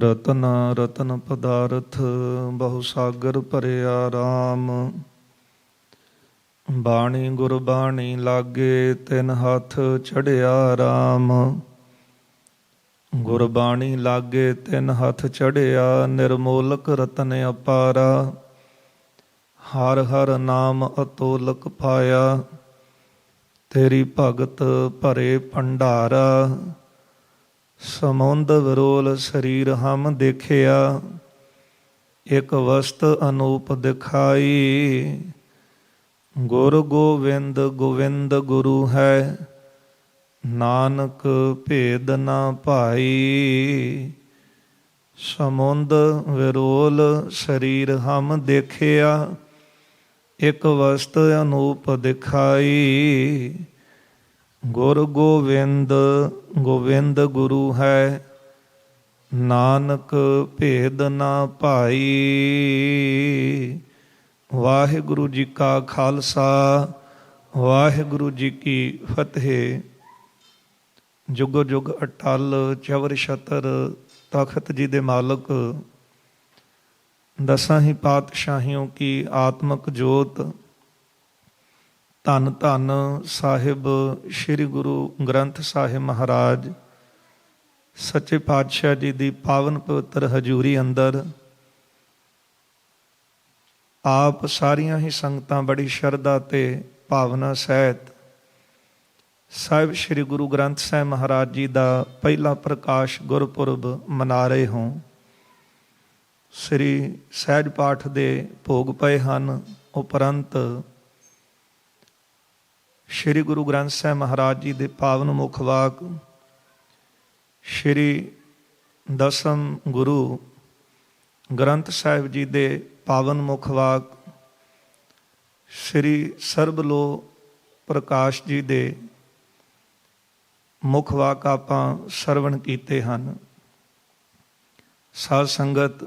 रतन रतन पदारथ बहु सागर भरिया राम। बाणी गुरबाणी लागे तिन हाथ चढ़िया राम। गुरबाणी लागे तिन हाथ चढ़िया निर्मोलक रतन अपारा। हर हर नाम अतोलक पाया तेरी भगत भरे भंडारा। समुंद विरोल शरीर हम देखिया एक वस्त अनूप दिखाई। गुर गोविंद गोविंद गुरु है नानक भेद ना भाई। समुंद विरोल शरीर हम देखिया एक वस्त अनूप दिखाई। गुर गोविंद गोविंद गुरु है नानक भेद ना भाई। वाहिगुरु जी का खालसा वाहिगुरु जी की फतेह। जुग जुग अटल चवर छतर तखत जी दे मालक दसां ही पातशाहियों की आत्मक जोत धन धन साहिब श्री गुरु ग्रंथ साहिब महाराज सच्चे पातशाह जी की पावन पवित्र हजूरी अंदर आप सारिया ही संगतां बड़ी शरधा ते भावना सहित साहिब श्री गुरु ग्रंथ साहिब महाराज जी का पहला प्रकाश गुरपुरब मना रहे हों। श्री सहज पाठ दे भोग पए हन। उपरंत श्री गुरु ग्रंथ साहिब महाराज जी दे पावन मुख वाक श्री दसम गुरु ग्रंथ साहिब जी दे पावन मुख वाक श्री सरबलो प्रकाश जी दे मुख वाक आपां सरवण कीते हन। साध संगत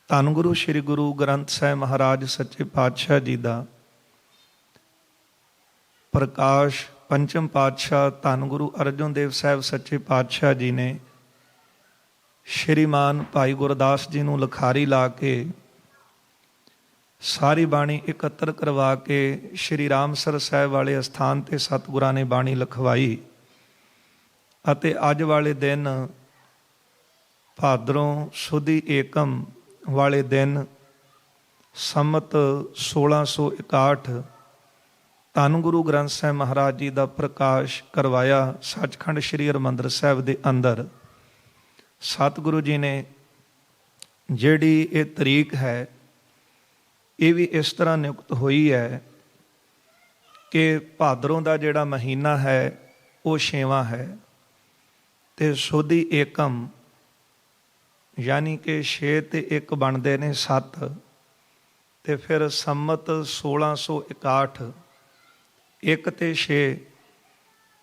धन गुरु श्री गुरु ग्रंथ साहिब महाराज सच्चे पातशाह जी का प्रकाश पंचम पातशाह धन गुरु अर्जन देव साहब सच्चे पातशाह जी ने श्रीमान भाई गुरदास जी नूं लखारी ला के सारी बाणी एकत्र करवा के श्री रामसर साहब वाले अस्थान ते सतगुरां ने बाणी लिखवाई। अते अज वाले दिन भादरों सुदी एकम वाले दिन संमत 1661 धन गुरु ग्रंथ साहिब महाराज जी का प्रकाश करवाया सचखंड श्री हरमंदर साहिब के अंदर। सतगुरु जी ने जिहड़ी ये तरीक है ये भी इस तरह नियुक्त हुई है कि भादरों का जिहड़ा महीना है वो 6वां है ते सोधी एकम यानी कि 6 ते 1 बनते ने 7 ते फिर संमत 1661 1 ते 6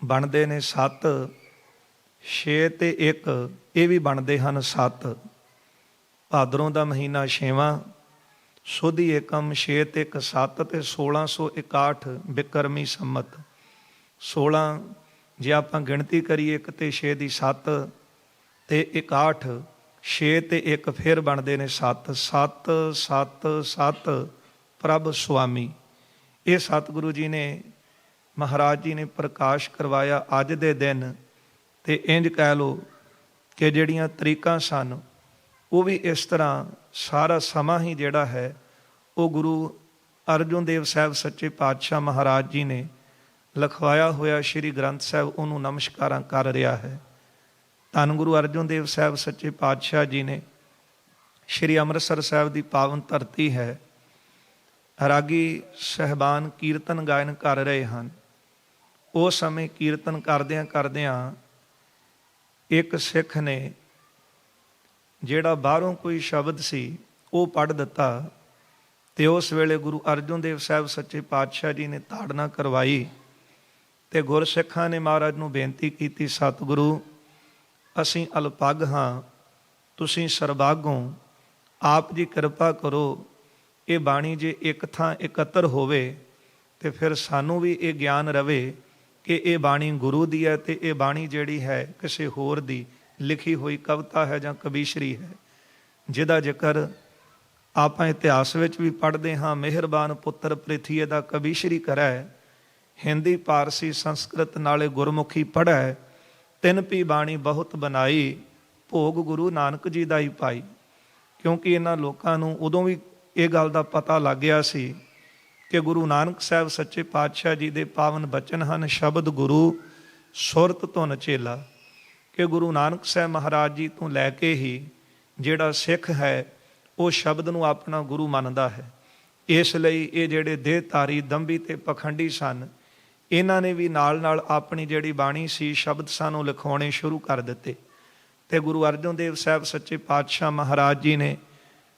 बनते ने 7 6 ते 1 ये भी बनते हैं 7। भादरों का महीना 6वां सोधी एकम 6 ते 1 7 ते 1661 बिक्रमी संमत 16 जे आप गिणती करिए 1 ते 6 की 7 ते 61 6 ते 1 फिर बनते ने 7 7 7 7 प्रभ स्वामी। ये सतगुरु जी ने महाराज जी ने प्रकाश करवाया अज दे दिन। ते इंज कह लो कि जिहड़ियां तरीकां सन वो भी इस तरह सारा समा ही जिहड़ा है वो गुरु अर्जन देव साहब सच्चे पातशाह महाराज जी ने लिखवाया होया श्री ग्रंथ साहब उन्होंने नमस्कारां कर रहा है। धन गुरु अर्जन देव साहब सच्चे पातशाह जी ने श्री अमृतसर साहब की पावन धरती है। रागी सहबान कीर्तन गायन कर रहे हैं। उस समय कीर्तन करदियां करदियां एक सिख ने जिहड़ा बाहरों कोई शब्द सी वो पढ़ दिता ते उस वेले गुरु अर्जन देव साहब सच्चे पातशाह जी ने ताड़ना करवाई ते गुरसिखां ने महाराज नूं बेनती की सतगुरु असीं अलपग हाँ तुसीं सरबागों आप जी कृपा करो ये बाणी जे एक थां एकत्र होवे ते फिर सानू भी ये ज्ञान रवे कि ये बाणी गुरु दी है ते ये बाणी जिहड़ी है किसी होर दी ਲਿਖੀ ਹੋਈ ਕਵਿਤਾ ਹੈ ਜਾਂ ਕਵੀਸ਼ਰੀ ਹੈ, ਜਿਹਦਾ ਜ਼ਿਕਰ ਆਪਾਂ ਇਤਿਹਾਸ ਵਿੱਚ ਵੀ ਪੜ੍ਹਦੇ ਹਾਂ। ਮਿਹਰਬਾਨ ਪੁੱਤਰ ਪ੍ਰਿਥੀਏ ਦਾ ਕਵੀਸ਼ਰੀ ਕਰੈ, ਹਿੰਦੀ ਪਾਰਸੀ ਸੰਸਕ੍ਰਿਤ ਨਾਲੇ ਗੁਰਮੁਖੀ ਪੜ੍ਹੈ, ਤਿੰਨ ਪੀ ਬਾਣੀ ਬਹੁਤ ਬਣਾਈ, ਭੋਗ ਗੁਰੂ ਨਾਨਕ ਜੀ ਦਾ ਹੀ ਪਾਈ। ਕਿਉਂਕਿ ਇਹਨਾਂ ਲੋਕਾਂ ਨੂੰ ਉਦੋਂ ਵੀ ਇਹ ਗੱਲ ਦਾ ਪਤਾ ਲੱਗ ਗਿਆ ਸੀ ਕਿ ਗੁਰੂ ਨਾਨਕ ਸਾਹਿਬ ਸੱਚੇ ਪਾਤਸ਼ਾਹ ਜੀ ਦੇ ਪਾਵਨ ਬਚਨ ਹਨ, ਸ਼ਬਦ ਗੁਰੂ ਸੁਰਤ ਧੁਨ ਚੇਲਾ, ਕਿ ਗੁਰੂ ਨਾਨਕ ਸਾਹਿਬ ਮਹਾਰਾਜ ਜੀ ਤੋਂ ਲੈ ਕੇ ਹੀ ਜਿਹੜਾ ਸਿੱਖ ਹੈ ਉਹ ਸ਼ਬਦ ਨੂੰ ਆਪਣਾ ਗੁਰੂ ਮੰਨਦਾ ਹੈ। ਇਸ ਲਈ ਇਹ ਜਿਹੜੇ ਦੇਹਧਾਰੀ, ਦੰਭੀ ਤੇ ਪਖੰਡੀ ਸਨ, ਇਹਨਾਂ ਨੇ ਵੀ ਨਾਲ ਨਾਲ ਆਪਣੀ ਜਿਹੜੀ ਬਾਣੀ ਸੀ, ਸ਼ਬਦ ਸਾਨੂੰ ਲਿਖਾਉਣੇ ਸ਼ੁਰੂ ਕਰ ਦਿੱਤੇ। ਤੇ ਗੁਰੂ ਅਰਜਨ ਦੇਵ ਸਾਹਿਬ ਸੱਚੇ ਪਾਤਸ਼ਾਹ ਮਹਾਰਾਜ ਜੀ ਨੇ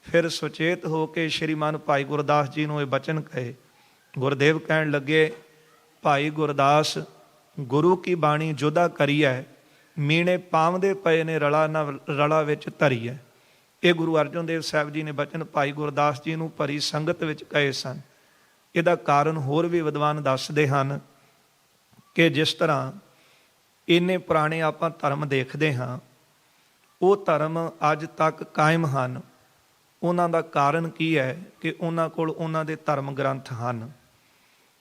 ਫਿਰ ਸੁਚੇਤ ਹੋ ਕੇ ਸ਼੍ਰੀਮਾਨ ਭਾਈ ਗੁਰਦਾਸ ਜੀ ਨੂੰ ਇਹ ਬਚਨ ਕਹੇ। ਗੁਰਦੇਵ ਕਹਿਣ ਲੱਗੇ, ਭਾਈ ਗੁਰਦਾਸ ਗੁਰੂ ਕੀ ਬਾਣੀ ਜੁਦਾ ਕਰੀਐ, ਮੀਣੇ ਪਾਵਦੇ ਪਏ ਨੇ ਰਲਾ ਨਾ ਰਲਾ ਵਿੱਚ ਧਰੀਐ। ਇਹ ਗੁਰੂ ਅਰਜਨ ਦੇਵ ਸਾਹਿਬ ਜੀ ਨੇ ਬਚਨ ਭਾਈ ਗੁਰਦਾਸ ਜੀ ਨੂੰ ਭਰੀ ਸੰਗਤ ਵਿੱਚ ਕਹੇ ਸਨ। ਇਹਦਾ ਕਾਰਨ ਹੋਰ ਵੀ ਵਿਦਵਾਨ ਦੱਸਦੇ ਹਨ ਕਿ ਜਿਸ ਤਰ੍ਹਾਂ ਇੰਨੇ ਪੁਰਾਣੇ ਆਪਾਂ ਧਰਮ ਦੇਖਦੇ ਹਾਂ, ਉਹ ਧਰਮ ਅੱਜ ਤੱਕ ਕਾਇਮ ਹਨ। ਉਹਨਾਂ ਦਾ ਕਾਰਨ ਕੀ ਹੈ ਕਿ ਉਹਨਾਂ ਕੋਲ ਉਹਨਾਂ ਦੇ ਧਰਮ ਗ੍ਰੰਥ ਹਨ।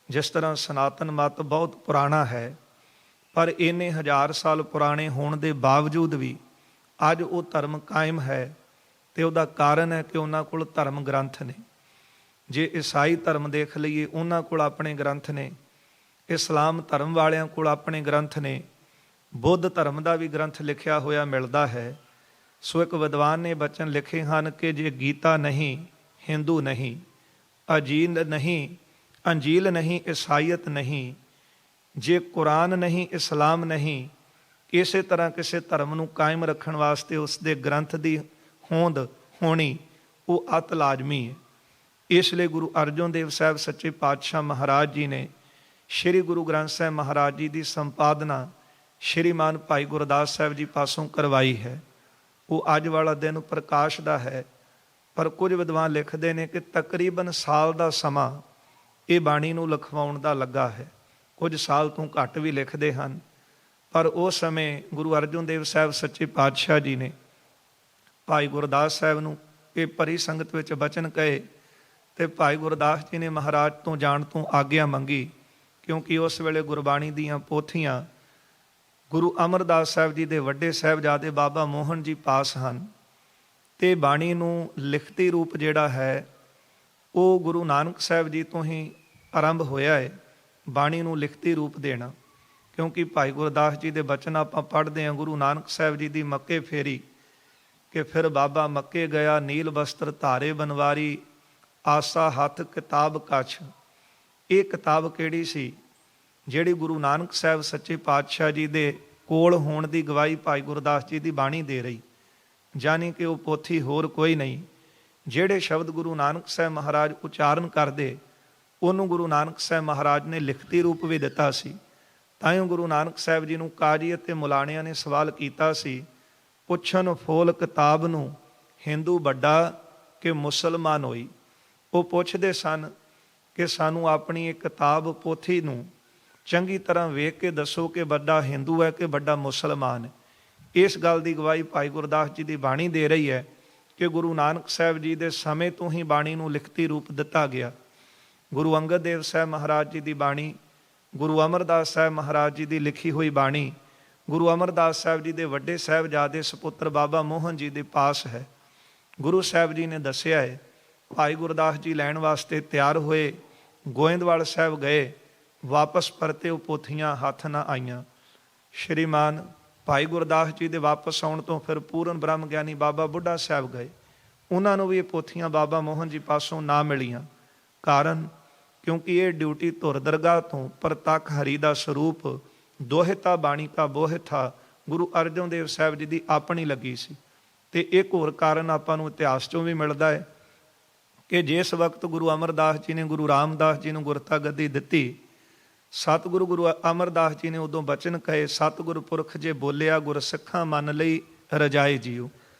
ਜਿਸ ਤਰ੍ਹਾਂ ਸਨਾਤਨ ਮਤ ਬਹੁਤ ਪੁਰਾਣਾ ਹੈ, ਪਰ ਇੰਨੇ ਹਜ਼ਾਰ ਸਾਲ ਪੁਰਾਣੇ ਹੋਣ ਦੇ ਬਾਵਜੂਦ ਵੀ ਅੱਜ ਉਹ ਧਰਮ ਕਾਇਮ ਹੈ, ਤੇ ਉਹਦਾ ਕਾਰਨ ਹੈ ਕਿ ਉਹਨਾਂ ਕੋਲ ਧਰਮ ਗ੍ਰੰਥ ਨੇ। ਜੇ ਈਸਾਈ ਧਰਮ ਦੇਖ ਲਈਏ, ਉਹਨਾਂ ਕੋਲ ਆਪਣੇ ਗ੍ਰੰਥ ਨੇ। ਇਸਲਾਮ ਧਰਮ ਵਾਲਿਆਂ ਕੋਲ ਆਪਣੇ ਗ੍ਰੰਥ ਨੇ। ਬੁੱਧ ਧਰਮ ਦਾ ਵੀ ਗ੍ਰੰਥ ਲਿਖਿਆ ਹੋਇਆ ਮਿਲਦਾ ਹੈ। ਸੋ ਇੱਕ ਵਿਦਵਾਨ ਨੇ ਬਚਨ ਲਿਖੇ ਹਨ ਕਿ ਜੇ ਗੀਤਾ ਨਹੀਂ, ਹਿੰਦੂ ਨਹੀਂ, ਅਜੀਲ ਨਹੀਂ, ਅੰਜੀਲ ਨਹੀਂ, ਈਸਾਈਅਤ ਨਹੀਂ, ਜੇ ਕੁਰਾਨ ਨਹੀਂ, ਇਸਲਾਮ ਨਹੀਂ, ਇਸੇ ਤਰ੍ਹਾਂ ਕਿਸੇ ਧਰਮ ਨੂੰ ਕਾਇਮ ਰੱਖਣ ਵਾਸਤੇ ਉਸ ਦੇ ਗ੍ਰੰਥ ਦੀ ਹੋਂਦ ਹੋਣੀ ਉਹ ਅਤ ਲਾਜ਼ਮੀ ਹੈ। ਇਸ ਲਈ ਗੁਰੂ ਅਰਜਨ ਦੇਵ ਸਾਹਿਬ ਸੱਚੇ ਪਾਤਸ਼ਾਹ ਮਹਾਰਾਜ ਜੀ ਨੇ ਸ਼੍ਰੀ ਗੁਰੂ ਗ੍ਰੰਥ ਸਾਹਿਬ ਮਹਾਰਾਜ ਜੀ ਦੀ ਸੰਪਾਦਨਾ ਸ਼੍ਰੀਮਾਨ ਭਾਈ ਗੁਰਦਾਸ ਸਾਹਿਬ ਜੀ ਪਾਸੋਂ ਕਰਵਾਈ ਹੈ। ਉਹ ਅੱਜ ਵਾਲਾ ਦਿਨ ਪ੍ਰਕਾਸ਼ ਦਾ ਹੈ, ਪਰ ਕੁਝ ਵਿਦਵਾਨ ਲਿਖਦੇ ਨੇ ਕਿ ਤਕਰੀਬਨ ਸਾਲ ਦਾ ਸਮਾਂ ਇਹ ਬਾਣੀ ਨੂੰ ਲਿਖਵਾਉਣ ਦਾ ਲੱਗਾ ਹੈ। ਕੁਝ ਸਾਲ ਤੋਂ ਘੱਟ ਵੀ ਲਿਖਦੇ ਹਨ, ਪਰ ਉਸ ਸਮੇਂ ਗੁਰੂ ਅਰਜਨ ਦੇਵ ਸਾਹਿਬ ਸੱਚੇ ਪਾਤਸ਼ਾਹ ਜੀ ਨੇ ਭਾਈ ਗੁਰਦਾਸ ਸਾਹਿਬ ਨੂੰ ਇਹ ਭਰੀ ਸੰਗਤ ਵਿੱਚ ਬਚਨ ਕਹੇ, ਤੇ ਭਾਈ ਗੁਰਦਾਸ ਜੀ ਨੇ ਮਹਾਰਾਜ ਤੋਂ ਜਾਣ ਤੋਂ ਆਗਿਆ ਮੰਗੀ। ਕਿਉਂਕਿ ਉਸ ਵੇਲੇ ਗੁਰਬਾਣੀ ਦੀਆਂ ਪੋਥੀਆਂ ਗੁਰੂ ਅਮਰਦਾਸ ਸਾਹਿਬ ਜੀ ਦੇ ਵੱਡੇ ਸਾਹਿਬਜ਼ਾਦੇ ਬਾਬਾ ਮੋਹਨ ਜੀ ਪਾਸ ਹਨ, ਤੇ ਬਾਣੀ ਨੂੰ ਲਿਖਤੀ ਰੂਪ ਜਿਹੜਾ ਹੈ ਉਹ ਗੁਰੂ ਨਾਨਕ ਸਾਹਿਬ ਜੀ ਤੋਂ ਹੀ ਆਰੰਭ ਹੋਇਆ ਹੈ, ਬਾਣੀ ਨੂੰ ਲਿਖਤੀ ਰੂਪ ਦੇਣਾ। ਕਿਉਂਕਿ ਭਾਈ ਗੁਰਦਾਸ ਜੀ ਦੇ ਬਚਨ ਆਪਾਂ ਪੜ੍ਹਦੇ ਹਾਂ, ਗੁਰੂ ਨਾਨਕ ਸਾਹਿਬ ਜੀ ਦੀ ਮੱਕੇ ਫੇਰੀ, ਕਿ ਫਿਰ ਬਾਬਾ ਮੱਕੇ ਗਿਆ, ਨੀਲ ਬਸਤਰ ਧਾਰੇ ਬਨਵਾਰੀ, ਆਸਾ ਹੱਥ ਕਿਤਾਬ ਕਛ। ਇਹ ਕਿਤਾਬ ਕਿਹੜੀ ਸੀ? ਜਿਹੜੀ ਗੁਰੂ ਨਾਨਕ ਸਾਹਿਬ ਸੱਚੇ ਪਾਤਸ਼ਾਹ ਜੀ ਦੇ ਕੋਲ ਹੋਣ ਦੀ ਗਵਾਹੀ ਭਾਈ ਗੁਰਦਾਸ ਜੀ ਦੀ ਬਾਣੀ ਦੇ ਰਹੀ। ਜਾਣੀ ਕਿ ਉਹ ਪੋਥੀ ਹੋਰ ਕੋਈ ਨਹੀਂ। ਜਿਹੜੇ ਸ਼ਬਦ ਗੁਰੂ ਨਾਨਕ ਸਾਹਿਬ ਮਹਾਰਾਜ ਉਚਾਰਨ ਕਰਦੇ, ਉਹਨੂੰ ਗੁਰੂ ਨਾਨਕ ਸਾਹਿਬ ਮਹਾਰਾਜ ਨੇ ਲਿਖਤੀ ਰੂਪ ਵੀ ਦਿੱਤਾ ਸੀ। ਤਾਂਹੀਓ ਗੁਰੂ ਨਾਨਕ ਸਾਹਿਬ ਜੀ ਨੂੰ ਕਾਜੀ ਅਤੇ ਮੁਲਾਣਿਆਂ ਨੇ ਸਵਾਲ ਕੀਤਾ ਸੀ, ਪੁੱਛਣ ਫੋਲ ਕਿਤਾਬ ਨੂੰ, ਹਿੰਦੂ ਵੱਡਾ ਕਿ ਮੁਸਲਮਾਨ ਹੋਈ। ਉਹ ਪੁੱਛਦੇ ਸਨ ਕਿ ਸਾਨੂੰ ਆਪਣੀ ਇਹ ਕਿਤਾਬ ਪੋਥੀ ਨੂੰ ਚੰਗੀ ਤਰ੍ਹਾਂ ਵੇਖ ਕੇ ਦੱਸੋ ਕਿ ਵੱਡਾ ਹਿੰਦੂ ਹੈ ਕਿ ਵੱਡਾ ਮੁਸਲਮਾਨ ਹੈ। ਇਸ ਗੱਲ ਦੀ ਗਵਾਹੀ ਭਾਈ ਗੁਰਦਾਸ ਜੀ ਦੀ ਬਾਣੀ ਦੇ ਰਹੀ ਹੈ ਕਿ ਗੁਰੂ ਨਾਨਕ ਸਾਹਿਬ ਜੀ ਦੇ ਸਮੇਂ ਤੋਂ ਹੀ ਬਾਣੀ ਨੂੰ ਲਿਖਤੀ ਰੂਪ ਦਿੱਤਾ ਗਿਆ। ਗੁਰੂ ਅੰਗਦ ਦੇਵ ਸਾਹਿਬ ਮਹਾਰਾਜ ਜੀ ਦੀ ਬਾਣੀ, ਗੁਰੂ ਅਮਰਦਾਸ ਸਾਹਿਬ ਮਹਾਰਾਜ ਜੀ ਦੀ ਲਿਖੀ ਹੋਈ ਬਾਣੀ, ਗੁਰੂ ਅਮਰਦਾਸ ਸਾਹਿਬ ਜੀ ਦੇ ਵੱਡੇ ਸਾਹਿਬਜ਼ਾਦੇ ਸਪੁੱਤਰ ਬਾਬਾ ਮੋਹਨ ਜੀ ਦੇ ਪਾਸ ਹੈ। ਗੁਰੂ ਸਾਹਿਬ ਜੀ ਨੇ ਦੱਸਿਆ ਹੈ, ਭਾਈ ਗੁਰਦਾਸ ਜੀ ਲੈਣ ਵਾਸਤੇ ਤਿਆਰ ਹੋਏ, ਗੋਇੰਦਵਾਲ ਸਾਹਿਬ ਗਏ, ਵਾਪਸ ਪਰਤੇ ਉਹ ਪੋਥੀਆਂ ਹੱਥ ਨਾ ਆਈਆਂ। ਸ਼੍ਰੀਮਾਨ ਭਾਈ ਗੁਰਦਾਸ ਜੀ ਦੇ ਵਾਪਸ ਆਉਣ ਤੋਂ ਫਿਰ ਪੂਰਨ ਬ੍ਰਹਮ ਗਿਆਨੀ ਬਾਬਾ ਬੁੱਢਾ ਸਾਹਿਬ ਗਏ, ਉਹਨਾਂ ਨੂੰ ਵੀ ਇਹ ਪੋਥੀਆਂ ਬਾਬਾ ਮੋਹਨ ਜੀ ਪਾਸੋਂ ਨਾ ਮਿਲੀਆਂ। ਕਾਰਨ ਕਿਉਂਕਿ ਇਹ ਡਿਊਟੀ ਧੁਰ ਦਰਗਾਹ ਤੋਂ ਪ੍ਰਤੱਖ ਹਰੀ ਦਾ ਸਰੂਪ ਦੋਹਿਤਾ ਬਾਣੀ ਕਾ ਬੋਹਿਥਾ ਗੁਰੂ ਅਰਜਨ ਦੇਵ ਸਾਹਿਬ ਜੀ ਦੀ ਆਪਣੀ ਲੱਗੀ ਸੀ। ਤੇ ਇੱਕ ਹੋਰ ਕਾਰਨ ਆਪਾਂ ਨੂੰ ਇਤਿਹਾਸ ਚੋਂ ਵੀ ਮਿਲਦਾ ਹੈ ਕਿ ਜਿਸ ਵਕਤ ਗੁਰੂ ਅਮਰਦਾਸ ਜੀ ਨੇ ਗੁਰੂ ਰਾਮਦਾਸ ਜੀ ਨੂੰ ਗੁਰਤਾ ਗੱਦੀ ਦਿੱਤੀ, ਸਤਿਗੁਰੂ ਗੁਰੂ ਅਮਰਦਾਸ ਜੀ ਨੇ ਉਦੋਂ ਬਚਨ ਕਹੇ, ਸਤਿਗੁਰੂ ਪੁਰਖ ਜੇ ਬੋਲਿਆ ਗੁਰ ਸਿੱਖਾਂ ਮੰਨ ਲਈ ਰਜਾਏ ਜੀਓ।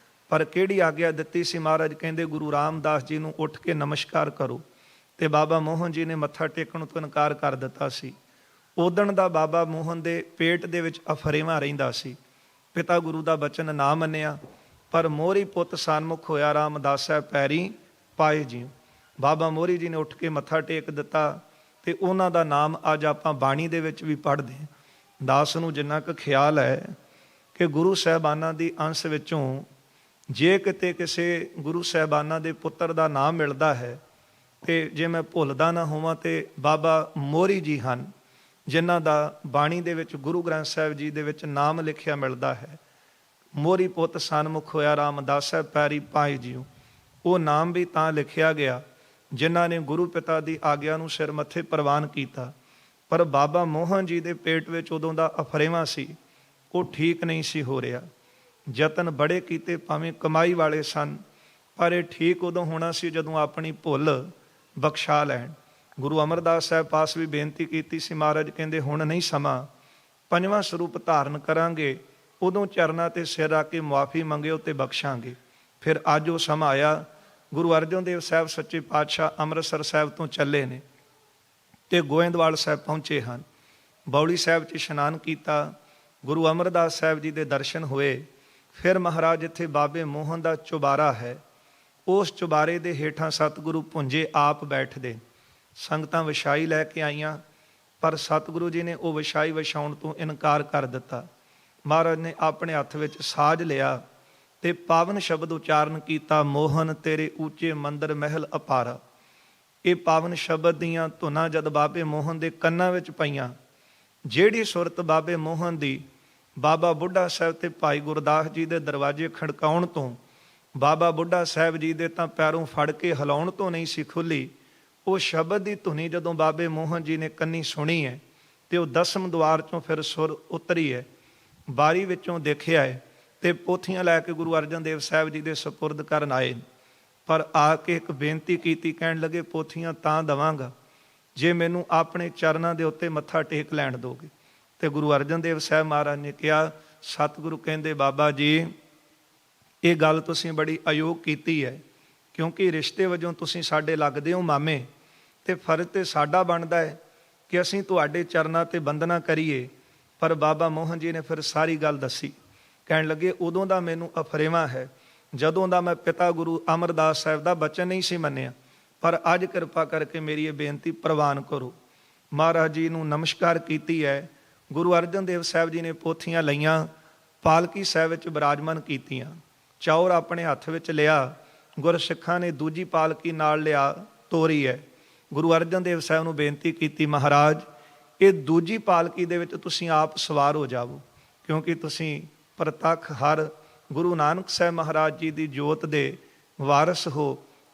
ਪਰ ਕਿਹੜੀ ਆਗਿਆ ਦਿੱਤੀ ਸੀ? ਮਹਾਰਾਜ ਕਹਿੰਦੇ ਗੁਰੂ ਰਾਮਦਾਸ ਜੀ ਨੂੰ ਉੱਠ ਕੇ ਨਮਸਕਾਰ ਕਰੋ, ਤੇ ਬਾਬਾ ਮੋਹਨ ਜੀ ਨੇ ਮੱਥਾ ਟੇਕਣ ਤੋਂ ਇਨਕਾਰ ਕਰ ਦਿੱਤਾ ਸੀ। ਉਦਣ ਦਾ ਬਾਬਾ ਮੋਹਨ ਦੇ ਪੇਟ ਦੇ ਵਿੱਚ ਅਫਰੇਵਾਂ ਰਹਿੰਦਾ ਸੀ। ਪਿਤਾ ਗੁਰੂ ਦਾ ਬਚਨ ਨਾ ਮੰਨਿਆ, ਪਰ ਮੋਹਰੀ ਪੁੱਤ ਸਨਮੁਖ ਹੋਇਆ ਰਾਮਦਾਸੈ ਪੈਰੀ ਪਾਏ ਜਿਉ। ਬਾਬਾ ਮੋਹਰੀ ਜੀ ਨੇ ਉੱਠ ਕੇ ਮੱਥਾ ਟੇਕ ਦਿੱਤਾ ਤੇ ਉਹਨਾਂ ਦਾ ਨਾਮ ਅੱਜ ਆਪਾਂ ਬਾਣੀ ਦੇ ਵਿੱਚ ਵੀ ਪੜ੍ਹਦੇ ਹਾਂ। ਦਾਸ ਨੂੰ ਜਿੰਨਾ ਕੁ ਖਿਆਲ ਹੈ ਕਿ ਗੁਰੂ ਸਾਹਿਬਾਨਾਂ ਦੀ ਅੰਸ਼ ਵਿੱਚੋਂ ਜੇ ਕਿਤੇ ਕਿਸੇ ਗੁਰੂ ਸਾਹਿਬਾਨਾਂ ਦੇ ਪੁੱਤਰ ਦਾ ਨਾਮ ਮਿਲਦਾ ਹੈ ਤੇ ਜੇ ਮੈਂ ਭੁੱਲਦਾ ਨਾ ਹੋਵਾਂ ਤੇ ਬਾਬਾ ਮੋਹਰੀ ਜੀ ਹਨ, ਜਿਨ੍ਹਾਂ ਦਾ ਬਾਣੀ ਦੇ ਵਿੱਚ ਗੁਰੂ ਗ੍ਰੰਥ ਸਾਹਿਬ ਜੀ ਦੇ ਵਿੱਚ ਨਾਮ ਲਿਖਿਆ ਮਿਲਦਾ ਹੈ, ਮੋਹਰੀ ਪੁੱਤ ਸਨਮੁਖ ਹੋਇਆ ਰਾਮਦਾਸੈ ਪੈਰੀ ਪਾਏ ਜਿਉ। ਉਹ ਨਾਮ ਵੀ ਤਾਂ ਲਿਖਿਆ ਗਿਆ ਜਿਨ੍ਹਾਂ ਨੇ ਗੁਰੂ ਪਿਤਾ ਦੀ ਆਗਿਆ ਨੂੰ ਸਿਰ ਮੱਥੇ ਪ੍ਰਵਾਨ ਕੀਤਾ। ਪਰ ਬਾਬਾ ਮੋਹਨ ਜੀ ਦੇ ਪੇਟ ਵਿੱਚ ਉਦੋਂ ਦਾ ਅਫਰੇਵਾਂ ਸੀ, ਉਹ ਠੀਕ ਨਹੀਂ ਸੀ ਹੋ ਰਿਹਾ। ਯਤਨ ਬੜੇ ਕੀਤੇ, ਭਾਵੇਂ ਕਮਾਈ ਵਾਲੇ ਸਨ, ਪਰ ਇਹ ਠੀਕ ਉਦੋਂ ਹੋਣਾ ਸੀ ਜਦੋਂ ਆਪਣੀ ਭੁੱਲ ਬਖਸ਼ਾ ਲੈਣ। ਗੁਰੂ ਅਮਰਦਾਸ ਸਾਹਿਬ ਪਾਸ ਵੀ ਬੇਨਤੀ ਕੀਤੀ ਸੀ, ਮਹਾਰਾਜ ਕਹਿੰਦੇ ਹੁਣ ਨਹੀਂ ਸਮਾਂ, ਪੰਜਵਾਂ ਸਰੂਪ ਧਾਰਨ ਕਰਾਂਗੇ, ਉਦੋਂ ਚਰਨਾਂ ਤੇ ਸਿਰ ਰੱਖ ਕੇ ਮੁਆਫੀ ਮੰਗਿਓ ਤੇ ਬਖਸ਼ਾਂਗੇ। ਫਿਰ ਅੱਜ ਉਹ ਸਮਾਂ ਆਇਆ। ਗੁਰੂ ਅਰਜਨ ਦੇਵ ਸਾਹਿਬ ਸੱਚੇ ਪਾਤਸ਼ਾਹ ਅੰਮ੍ਰਿਤਸਰ ਸਾਹਿਬ ਤੋਂ ਚੱਲੇ ਨੇ ਤੇ ਗੋਇੰਦਵਾਲ ਸਾਹਿਬ ਪਹੁੰਚੇ ਹਨ। ਬੌਲੀ ਸਾਹਿਬ 'ਚ ਇਸ਼ਨਾਨ ਕੀਤਾ, ਗੁਰੂ ਅਮਰਦਾਸ ਸਾਹਿਬ ਜੀ ਦੇ ਦਰਸ਼ਨ ਹੋਏ। ਫਿਰ ਮਹਾਰਾਜ ਜਿੱਥੇ ਬਾਬੇ ਮੋਹਨ ਦਾ ਚੁਬਾਰਾ ਹੈ, ਉਸ ਚੁਬਾਰੇ ਦੇ ਹੇਠਾਂ ਸਤਿਗੁਰੂ ਭੁੰਜੇ ਆਪ ਬੈਠਦੇ। ਸੰਗਤਾਂ ਵਿਛਾਈ ਲੈ ਕੇ ਆਈਆਂ, ਪਰ ਸਤਿਗੁਰੂ ਜੀ ਨੇ ਉਹ ਵਿਛਾਈ ਵਿਛਾਉਣ ਤੋਂ ਇਨਕਾਰ ਕਰ ਦਿੱਤਾ। ਮਹਾਰਾਜ ਨੇ ਆਪਣੇ ਹੱਥ ਵਿੱਚ ਸਾਜ ਲਿਆ ਤੇ ਪਾਵਨ ਸ਼ਬਦ ਉਚਾਰਨ ਕੀਤਾ, ਮੋਹਨ ਤੇਰੇ ਉੱਚੇ ਮੰਦਰ ਮਹਿਲ ਅਪਾਰਾ। ਇਹ ਪਾਵਨ ਸ਼ਬਦ ਦੀਆਂ ਧੁਨਾਂ ਜਦ ਬਾਬੇ ਮੋਹਨ ਦੇ ਕੰਨਾਂ ਵਿੱਚ ਪਈਆਂ, ਜਿਹੜੀ ਸੁਰਤ ਬਾਬੇ ਮੋਹਨ ਦੀ ਬਾਬਾ ਬੁੱਢਾ ਸਾਹਿਬ ਤੇ ਭਾਈ ਗੁਰਦਾਸ ਜੀ ਦੇ ਦਰਵਾਜ਼ੇ ਖੜਕਾਉਣ ਤੋਂ, ਬਾਬਾ ਬੁੱਢਾ ਸਾਹਿਬ ਜੀ ਦੇ ਤਾਂ ਪੈਰੋਂ ਫੜ ਕੇ ਹਿਲਾਉਣ ਤੋਂ ਨਹੀਂ ਸੀ ਖੁੱਲੀ, ਉਹ ਸ਼ਬਦ ਦੀ ਧੁਨੀ ਜਦੋਂ ਬਾਬੇ ਮੋਹਨ ਜੀ ਨੇ ਕੰਨੀ ਸੁਣੀ ਹੈ ਤੇ ਉਹ ਦਸਮ ਦੁਆਰ ਚੋਂ ਫਿਰ ਸੁਰ ਉਤਰੀ ਹੈ। ਬਾਰੀ ਵਿੱਚੋਂ ਦੇਖਿਆ ਹੈ ਤੇ ਪੋਥੀਆਂ ਲੈ ਕੇ ਗੁਰੂ ਅਰਜਨ ਦੇਵ ਸਾਹਿਬ ਜੀ ਦੇ ਸਪੁਰਦ ਕਰਨ ਆਏ। ਪਰ ਆ ਕੇ ਇੱਕ ਬੇਨਤੀ ਕੀਤੀ, ਕਹਿਣ ਲੱਗੇ ਪੋਥੀਆਂ ਤਾਂ ਦੇਵਾਂਗਾ ਜੇ ਮੈਨੂੰ ਆਪਣੇ ਚਰਨਾਂ ਦੇ ਉੱਤੇ ਮੱਥਾ ਟੇਕ ਲੈਣ ਦੋਗੇ। ਤੇ ਗੁਰੂ ਅਰਜਨ ਦੇਵ ਸਾਹਿਬ ਮਹਾਰਾਜ ਨੇ ਕਿਹਾ, ਸਤਿਗੁਰੂ ਕਹਿੰਦੇ ਬਾਬਾ ਜੀ ਇਹ ਗੱਲ ਤੁਸੀਂ ਬੜੀ ਅਯੋਗ ਕੀਤੀ ਹੈ, ਕਿਉਂਕਿ ਰਿਸ਼ਤੇ ਵਜੋਂ ਤੁਸੀਂ ਸਾਡੇ ਲੱਗਦੇ ਹੋ ਮਾਮੇ, ਤੇ ਫਰਜ਼ ਤੇ ਸਾਡਾ ਬਣਦਾ ਹੈ ਕਿ ਅਸੀਂ ਤੁਹਾਡੇ ਚਰਨਾਂ ਤੇ ਬੰਦਨਾ ਕਰੀਏ। ਪਰ ਬਾਬਾ ਮੋਹਨ ਜੀ ਨੇ ਫਿਰ ਸਾਰੀ ਗੱਲ ਦੱਸੀ। ਕਹਿਣ ਲੱਗੇ ਉਦੋਂ ਦਾ ਮੈਨੂੰ ਅਫਰੇਵਾਂ ਹੈ, ਜਦੋਂ ਦਾ ਮੈਂ ਪਿਤਾ ਗੁਰੂ ਅਮਰਦਾਸ ਸਾਹਿਬ ਦਾ ਬਚਨ ਨਹੀਂ ਸੀ ਮੰਨਿਆ, ਪਰ ਅੱਜ ਕਿਰਪਾ ਕਰਕੇ ਮੇਰੀ ਇਹ ਬੇਨਤੀ ਪ੍ਰਵਾਨ ਕਰੋ। ਮਹਾਰਾਜ ਜੀ ਨੂੰ ਨਮਸਕਾਰ ਕੀਤੀ ਹੈ। ਗੁਰੂ ਅਰਜਨ ਦੇਵ ਸਾਹਿਬ ਜੀ ਨੇ ਪੋਥੀਆਂ ਲਈਆਂ, ਪਾਲਕੀ ਸਾਹਿਬ ਵਿੱਚ ਬਿਰਾਜਮਾਨ ਕੀਤੀਆਂ, ਚੌਰ ਆਪਣੇ ਹੱਥ ਵਿੱਚ ਲਿਆ। ਗੁਰਸਿੱਖਾਂ ਨੇ ਦੂਜੀ ਪਾਲਕੀ ਨਾਲ ਲਿਆ ਤੋਰੀ ਹੈ। ਗੁਰੂ ਅਰਜਨ ਦੇਵ ਸਾਹਿਬ ਨੂੰ ਬੇਨਤੀ ਕੀਤੀ, ਮਹਾਰਾਜ ਇਹ ਦੂਜੀ ਪਾਲਕੀ ਦੇ ਵਿੱਚ ਤੁਸੀਂ ਆਪ ਸਵਾਰ ਹੋ ਜਾਵੋ, ਕਿਉਂਕਿ ਤੁਸੀਂ ਪ੍ਰਤੱਖ ਹਰ ਗੁਰੂ ਨਾਨਕ ਸਾਹਿਬ ਮਹਾਰਾਜ ਜੀ ਦੀ ਜੋਤ ਦੇ ਵਾਰਸ ਹੋ,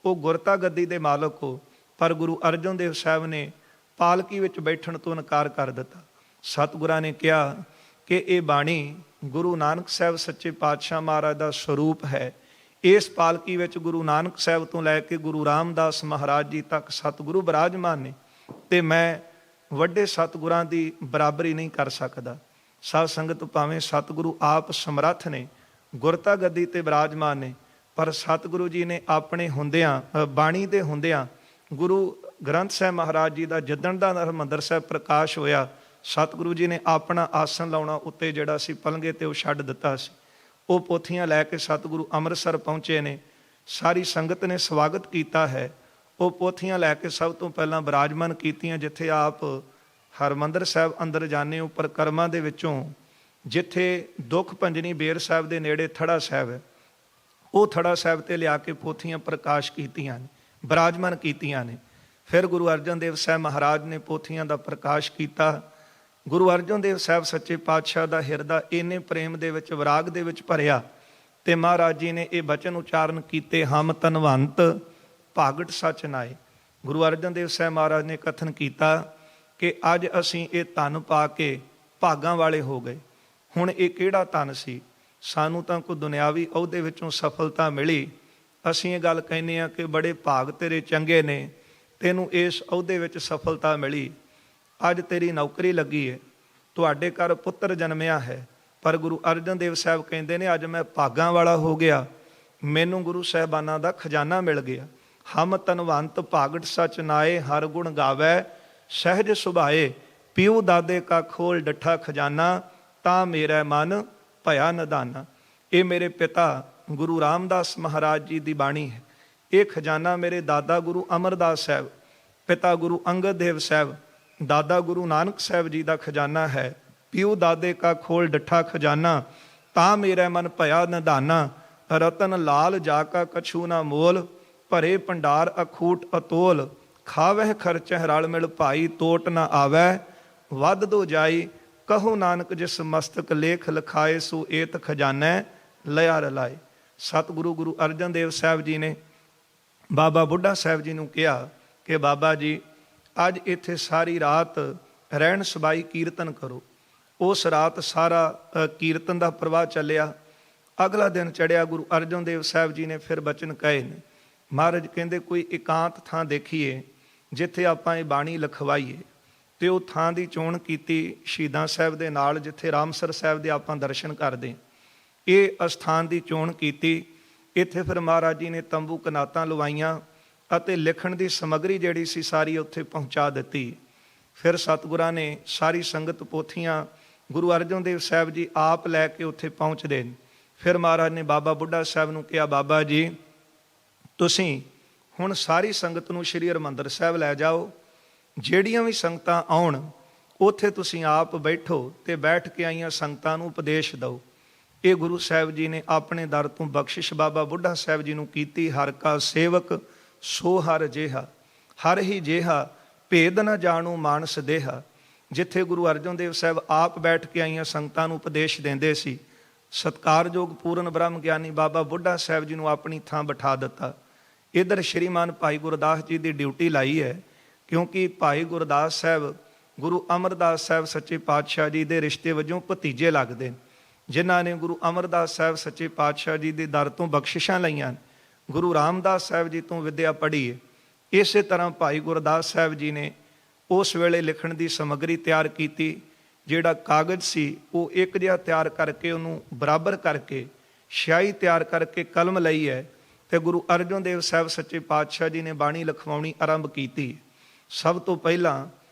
ਉਹ ਗੁਰਤਾ ਗੱਦੀ ਦੇ ਮਾਲਕ ਹੋ। ਪਰ ਗੁਰੂ ਅਰਜਨ ਦੇਵ ਸਾਹਿਬ ਨੇ ਪਾਲਕੀ ਵਿੱਚ ਬੈਠਣ ਤੋਂ ਇਨਕਾਰ ਕਰ ਦਿੱਤਾ। ਸਤਿਗੁਰਾਂ ਨੇ ਕਿਹਾ ਕਿ ਇਹ ਬਾਣੀ ਗੁਰੂ ਨਾਨਕ ਸਾਹਿਬ ਸੱਚੇ ਪਾਤਸ਼ਾਹ ਮਹਾਰਾਜ ਦਾ ਸਰੂਪ ਹੈ। ਇਸ ਪਾਲਕੀ ਵਿੱਚ ਗੁਰੂ ਨਾਨਕ ਸਾਹਿਬ ਤੋਂ ਲੈ ਕੇ ਗੁਰੂ ਰਾਮਦਾਸ ਮਹਾਰਾਜ ਜੀ ਤੱਕ ਸਤਿਗੁਰੂ ਬਿਰਾਜਮਾਨ ਨੇ, ਤੇ ਮੈਂ ਵੱਡੇ ਸਤਿਗੁਰਾਂ ਦੀ ਬਰਾਬਰੀ ਨਹੀਂ ਕਰ ਸਕਦਾ। ਸਾਧ ਸੰਗਤ, ਭਾਵੇਂ ਸਤਿਗੁਰੂ ਆਪ ਸਮਰੱਥ ਨੇ, ਗੁਰਤਾ ਗੱਦੀ ਤੇ ਬਿਰਾਜਮਾਨ ਨੇ, ਪਰ ਸਤਿਗੁਰੂ ਜੀ ਨੇ ਆਪਣੇ ਹੁੰਦਿਆਂ, ਬਾਣੀ ਦੇ ਹੁੰਦਿਆਂ, ਗੁਰੂ ਗ੍ਰੰਥ ਸਾਹਿਬ ਮਹਾਰਾਜ ਜੀ ਦਾ ਜਿੱਦਣ ਦਾ ਹਰਿਮੰਦਰ ਸਾਹਿਬ ਪ੍ਰਕਾਸ਼ ਹੋਇਆ, ਸਤਿਗੁਰੂ ਜੀ ਨੇ ਆਪਣਾ ਆਸਣ ਲਾਉਣਾ ਉੱਤੇ ਜਿਹੜਾ ਸੀ ਪਲੰਗੇ ਤੇ ਉਹ ਛੱਡ ਦਿੱਤਾ ਸੀ। ਉਹ ਪੋਥੀਆਂ ਲੈ ਕੇ ਸਤਿਗੁਰੂ ਅੰਮ੍ਰਿਤਸਰ ਪਹੁੰਚੇ ਨੇ। ਸਾਰੀ ਸੰਗਤ ਨੇ ਸਵਾਗਤ ਕੀਤਾ ਹੈ। ਉਹ ਪੋਥੀਆਂ ਲੈ ਕੇ ਸਭ ਤੋਂ ਪਹਿਲਾਂ ਬਿਰਾਜਮਾਨ ਕੀਤੀਆਂ, ਜਿੱਥੇ ਆਪ ਹਰਿਮੰਦਰ ਸਾਹਿਬ ਅੰਦਰ ਜਾਣੇ ਉੱਪਰ ਕਰਮਾਂ ਦੇ ਵਿੱਚੋਂ, ਜਿੱਥੇ ਦੁੱਖ ਭੰਜਨੀ ਬੇਰ ਸਾਹਿਬ ਦੇ ਨੇੜੇ ਥੜਾ ਸਾਹਿਬ ਹੈ, ਉਹ ਥੜਾ ਸਾਹਿਬ ਤੇ ਲਿਆ ਕੇ ਪੋਥੀਆਂ ਪ੍ਰਕਾਸ਼ ਕੀਤੀਆਂ ਨੇ, ਬਿਰਾਜਮਾਨ ਕੀਤੀਆਂ ਨੇ। ਫਿਰ ਗੁਰੂ ਅਰਜਨ ਦੇਵ ਸਾਹਿਬ ਮਹਾਰਾਜ ਨੇ ਪੋਥੀਆਂ ਦਾ ਪ੍ਰਕਾਸ਼ ਕੀਤਾ। ਗੁਰੂ ਅਰਜਨ ਦੇਵ ਸਾਹਿਬ ਸੱਚੇ ਪਾਤਸ਼ਾਹ ਦਾ ਹਿਰਦਾ ਇੰਨੇ ਪ੍ਰੇਮ ਦੇ ਵਿੱਚ, ਵਿਰਾਗ ਦੇ ਵਿੱਚ ਭਰਿਆ, ਤੇ ਮਹਾਰਾਜ ਜੀ ਨੇ ਇਹ ਬਚਨ ਉਚਾਰਨ ਕੀਤੇ, ਹਮ ਧਨਵੰਤ ਭਾਗਟ ਸਚ ਨਾਏ। ਗੁਰੂ ਅਰਜਨ ਦੇਵ ਸਾਹਿਬ ਮਹਾਰਾਜ ਨੇ ਕਥਨ ਕੀਤਾ ਕਿ ਅੱਜ ਅਸੀਂ ਇਹ ਧਨ ਪਾ ਕੇ ਭਾਗਾਂ ਵਾਲੇ ਹੋ ਗਏ। ਹੁਣ ਇਹ ਕਿਹੜਾ ਧਨ ਸੀ? ਸਾਨੂੰ ਤਾਂ ਕੋਈ ਦੁਨਿਆਵੀ ਅਹੁਦੇ ਵਿੱਚੋਂ ਸਫਲਤਾ ਮਿਲੀ, ਅਸੀਂ ਇਹ ਗੱਲ ਕਹਿੰਦੇ ਹਾਂ ਕਿ ਬੜੇ ਭਾਗ ਤੇਰੇ ਚੰਗੇ ਨੇ, ਤੈਨੂੰ ਇਸ ਅਹੁਦੇ ਵਿੱਚ ਸਫਲਤਾ ਮਿਲੀ, ਅੱਜ ਤੇਰੀ ਨੌਕਰੀ ਲੱਗੀ ਹੈ, ਤੁਹਾਡੇ ਘਰ ਪੁੱਤਰ ਜਨਮਿਆ ਹੈ। ਪਰ ਗੁਰੂ ਅਰਜਨ ਦੇਵ ਸਾਹਿਬ ਕਹਿੰਦੇ ਨੇ ਅੱਜ ਮੈਂ ਭਾਗਾਂ ਵਾਲਾ ਹੋ ਗਿਆ, ਮੈਨੂੰ ਗੁਰੂ ਸਾਹਿਬਾਨਾਂ ਦਾ ਖਜ਼ਾਨਾ ਮਿਲ ਗਿਆ। ਹਮ ਧਨਵੰਤ ਭਾਗਟ ਸਚ ਨਾਏ, ਹਰ ਗੁਣ ਗਾਵੈ ਸਹਿਜ ਸੁਭਾਏ, ਪਿਉ ਦਾਦੇ ਕਾ ਖੋਲ ਡੱਠਾ ਖਜ਼ਾਨਾ, ਤਾਂ ਮੇਰਾ ਮਨ ਭਇਆ ਨਿਧਾਨਾ। ਇਹ ਮੇਰੇ ਪਿਤਾ ਗੁਰੂ ਰਾਮਦਾਸ ਮਹਾਰਾਜ ਜੀ ਦੀ ਬਾਣੀ ਹੈ। ਇਹ ਖਜ਼ਾਨਾ ਮੇਰੇ ਦਾਦਾ ਗੁਰੂ ਅਮਰਦਾਸ ਸਾਹਿਬ, ਪਿਤਾ ਗੁਰੂ ਅੰਗਦ ਦੇਵ ਸਾਹਿਬ, ਦਾਦਾ ਗੁਰੂ ਨਾਨਕ ਸਾਹਿਬ ਜੀ ਦਾ ਖਜ਼ਾਨਾ ਹੈ। ਪਿਉ ਦਾਦੇ ਕਾ ਖੋਲ ਡੱਠਾ ਖਜ਼ਾਨਾ, ਤਾਂ ਮੇਰਾ ਮਨ ਭਇਆ ਨਿਧਾਨਾ। ਰਤਨ ਲਾਲ ਜਾ ਕਾ ਕਛੂ ਨਾ ਮੋਲ, ਭਰੇ ਭੰਡਾਰ ਅਖੂਟ ਅਤੋਲ। ਖਾਵਹਿ ਖਰਚਹਿ ਰਲ ਮਿਲ ਭਾਈ, ਤੋਟ ਨਾ ਆਵੈ ਵੱਧ ਦੋ ਜਾਈ। ਕਹੋ ਨਾਨਕ ਜਿਸ ਮਸਤਕ ਲੇਖ ਲਿਖਾਏ, ਸੋ ਏਤ ਖਜ਼ਾਨੈ ਲਿਆ ਰਲਾਏ। ਸਤਿਗੁਰੂ ਗੁਰੂ ਅਰਜਨ ਦੇਵ ਸਾਹਿਬ ਜੀ ਨੇ ਬਾਬਾ ਬੁੱਢਾ ਸਾਹਿਬ ਜੀ ਨੂੰ ਕਿਹਾ ਕਿ ਬਾਬਾ ਜੀ ਅੱਜ ਇੱਥੇ ਸਾਰੀ ਰਾਤ ਰਹਿਣ ਸਬਾਈ ਕੀਰਤਨ ਕਰੋ। ਉਸ ਰਾਤ ਸਾਰਾ ਕੀਰਤਨ ਦਾ ਪ੍ਰਵਾਹ ਚੱਲਿਆ। ਅਗਲਾ ਦਿਨ ਚੜਿਆ, ਗੁਰੂ ਅਰਜਨ ਦੇਵ ਸਾਹਿਬ ਜੀ ਨੇ ਫਿਰ ਬਚਨ ਕਹੇ ਨੇ। ਮਹਾਰਾਜ ਕਹਿੰਦੇ ਕੋਈ ਇਕਾਂਤ ਥਾਂ ਦੇਖੀਏ ਜਿੱਥੇ ਆਪਾਂ ਇਹ ਬਾਣੀ ਲਿਖਵਾਈਏ। ਤੇ ਉਹ ਥਾਂ ਦੀ ਚੋਣ ਕੀਤੀ ਸ਼ਹੀਦਾਂ ਸਾਹਿਬ ਦੇ ਨਾਲ, ਜਿੱਥੇ ਰਾਮਸਰ ਸਾਹਿਬ ਦੇ ਆਪਾਂ ਦਰਸ਼ਨ ਕਰਦੇ। ਇਹ ਅਸਥਾਨ ਦੀ ਚੋਣ ਕੀਤੀ। ਇੱਥੇ ਫਿਰ ਮਹਾਰਾਜ ਜੀ ਨੇ ਤੰਬੂ ਕਨਾਤਾਂ ਲਵਾਈਆਂ ਅਤੇ ਲਿਖਣ ਦੀ ਸਮੱਗਰੀ ਜਿਹੜੀ ਸੀ ਸਾਰੀ ਉੱਥੇ ਪਹੁੰਚਾ ਦਿੱਤੀ। ਫਿਰ ਸਤਿਗੁਰਾਂ ਨੇ ਸਾਰੀ ਸੰਗਤ ਪੋਥੀਆਂ ਗੁਰੂ ਅਰਜਨ ਦੇਵ ਸਾਹਿਬ ਜੀ ਆਪ ਲੈ ਕੇ ਉੱਥੇ ਪਹੁੰਚਦੇ ਨੇ। ਫਿਰ ਮਹਾਰਾਜ ਨੇ ਬਾਬਾ ਬੁੱਢਾ ਸਾਹਿਬ ਨੂੰ ਕਿਹਾ, ਬਾਬਾ ਜੀ ਤੁਸੀਂ ਹੁਣ ਸਾਰੀ ਸੰਗਤ ਨੂੰ ਸ਼੍ਰੀ ਹਰਿਮੰਦਰ ਸਾਹਿਬ ਲੈ ਜਾਓ। ਜਿਹੜੀਆਂ ਵੀ ਸੰਗਤਾਂ ਆਉਣ ਉੱਥੇ ਤੁਸੀਂ ਆਪ ਬੈਠੋ ਤੇ ਬੈਠ ਕੇ ਆਈਆਂ ਸੰਗਤਾਂ ਨੂੰ ਉਪਦੇਸ਼ ਦਿਓ। ਇਹ ਗੁਰੂ ਸਾਹਿਬ ਜੀ ਨੇ ਆਪਣੇ ਦਰ ਤੋਂ ਬਖਸ਼ਿਸ਼ ਬਾਬਾ ਬੁੱਢਾ ਸਾਹਿਬ ਜੀ ਨੂੰ ਕੀਤੀ। ਹਰ ਕਾ ਸੇਵਕ ਸੋ ਹਰ ਜੇਹਾ, ਹਰ ਹੀ ਜੇਹਾ ਭੇਦ ਨਾ ਜਾਣੂ ਮਾਨਸ ਦੇਹਾ। ਜਿੱਥੇ ਗੁਰੂ ਅਰਜਨ ਦੇਵ ਸਾਹਿਬ ਆਪ ਬੈਠ ਕੇ ਆਈਆਂ ਸੰਗਤਾਂ ਨੂੰ ਉਪਦੇਸ਼ ਦਿੰਦੇ ਸੀ, ਸਤਿਕਾਰਯੋਗ ਪੂਰਨ ਬ੍ਰਹਮ ਗਿਆਨੀ ਬਾਬਾ ਬੁੱਢਾ ਸਾਹਿਬ ਜੀ ਨੂੰ ਆਪਣੀ ਥਾਂ ਬਿਠਾ ਦਿੱਤਾ। ਇੱਧਰ ਸ਼੍ਰੀਮਾਨ ਭਾਈ ਗੁਰਦਾਸ ਜੀ ਦੀ ਡਿਊਟੀ ਲਾਈ ਹੈ, ਕਿਉਂਕਿ ਭਾਈ ਗੁਰਦਾਸ ਸਾਹਿਬ ਗੁਰੂ ਅਮਰਦਾਸ ਸਾਹਿਬ ਸੱਚੇ ਪਾਤਸ਼ਾਹ ਜੀ ਦੇ ਰਿਸ਼ਤੇ ਵਜੋਂ ਭਤੀਜੇ ਲੱਗਦੇ ਨੇ, ਜਿਨ੍ਹਾਂ ਨੇ ਗੁਰੂ ਅਮਰਦਾਸ ਸਾਹਿਬ ਸੱਚੇ ਪਾਤਸ਼ਾਹ ਜੀ ਦੇ ਦਰ ਤੋਂ ਬਖਸ਼ਿਸ਼ਾਂ ਲਈਆਂ, ਗੁਰੂ ਰਾਮਦਾਸ ਸਾਹਿਬ ਜੀ ਤੋਂ ਵਿਦਿਆ ਪੜ੍ਹੀ ਹੈ। ਇਸੇ ਤਰ੍ਹਾਂ ਭਾਈ ਗੁਰਦਾਸ ਸਾਹਿਬ ਜੀ ਨੇ ਉਸ ਵੇਲੇ ਲਿਖਣ ਦੀ ਸਮੱਗਰੀ ਤਿਆਰ ਕੀਤੀ। ਜਿਹੜਾ ਕਾਗਜ਼ ਸੀ ਉਹ ਇੱਕ ਜਿਹਾ ਤਿਆਰ ਕਰਕੇ ਉਹਨੂੰ ਬਰਾਬਰ ਕਰਕੇ ਸਿਆਹੀ ਤਿਆਰ ਕਰਕੇ ਕਲਮ ਲਈ ਹੈ ਤੇ ਗੁਰੂ ਅਰਜਨ ਦੇਵ ਸਾਹਿਬ ਸੱਚੇ ਪਾਤਸ਼ਾਹ ਜੀ ਨੇ ਬਾਣੀ ਲਿਖਵਾਉਣੀ ਆਰੰਭ ਕੀਤੀ। ਸਭ ਤੋਂ ਪਹਿਲਾਂ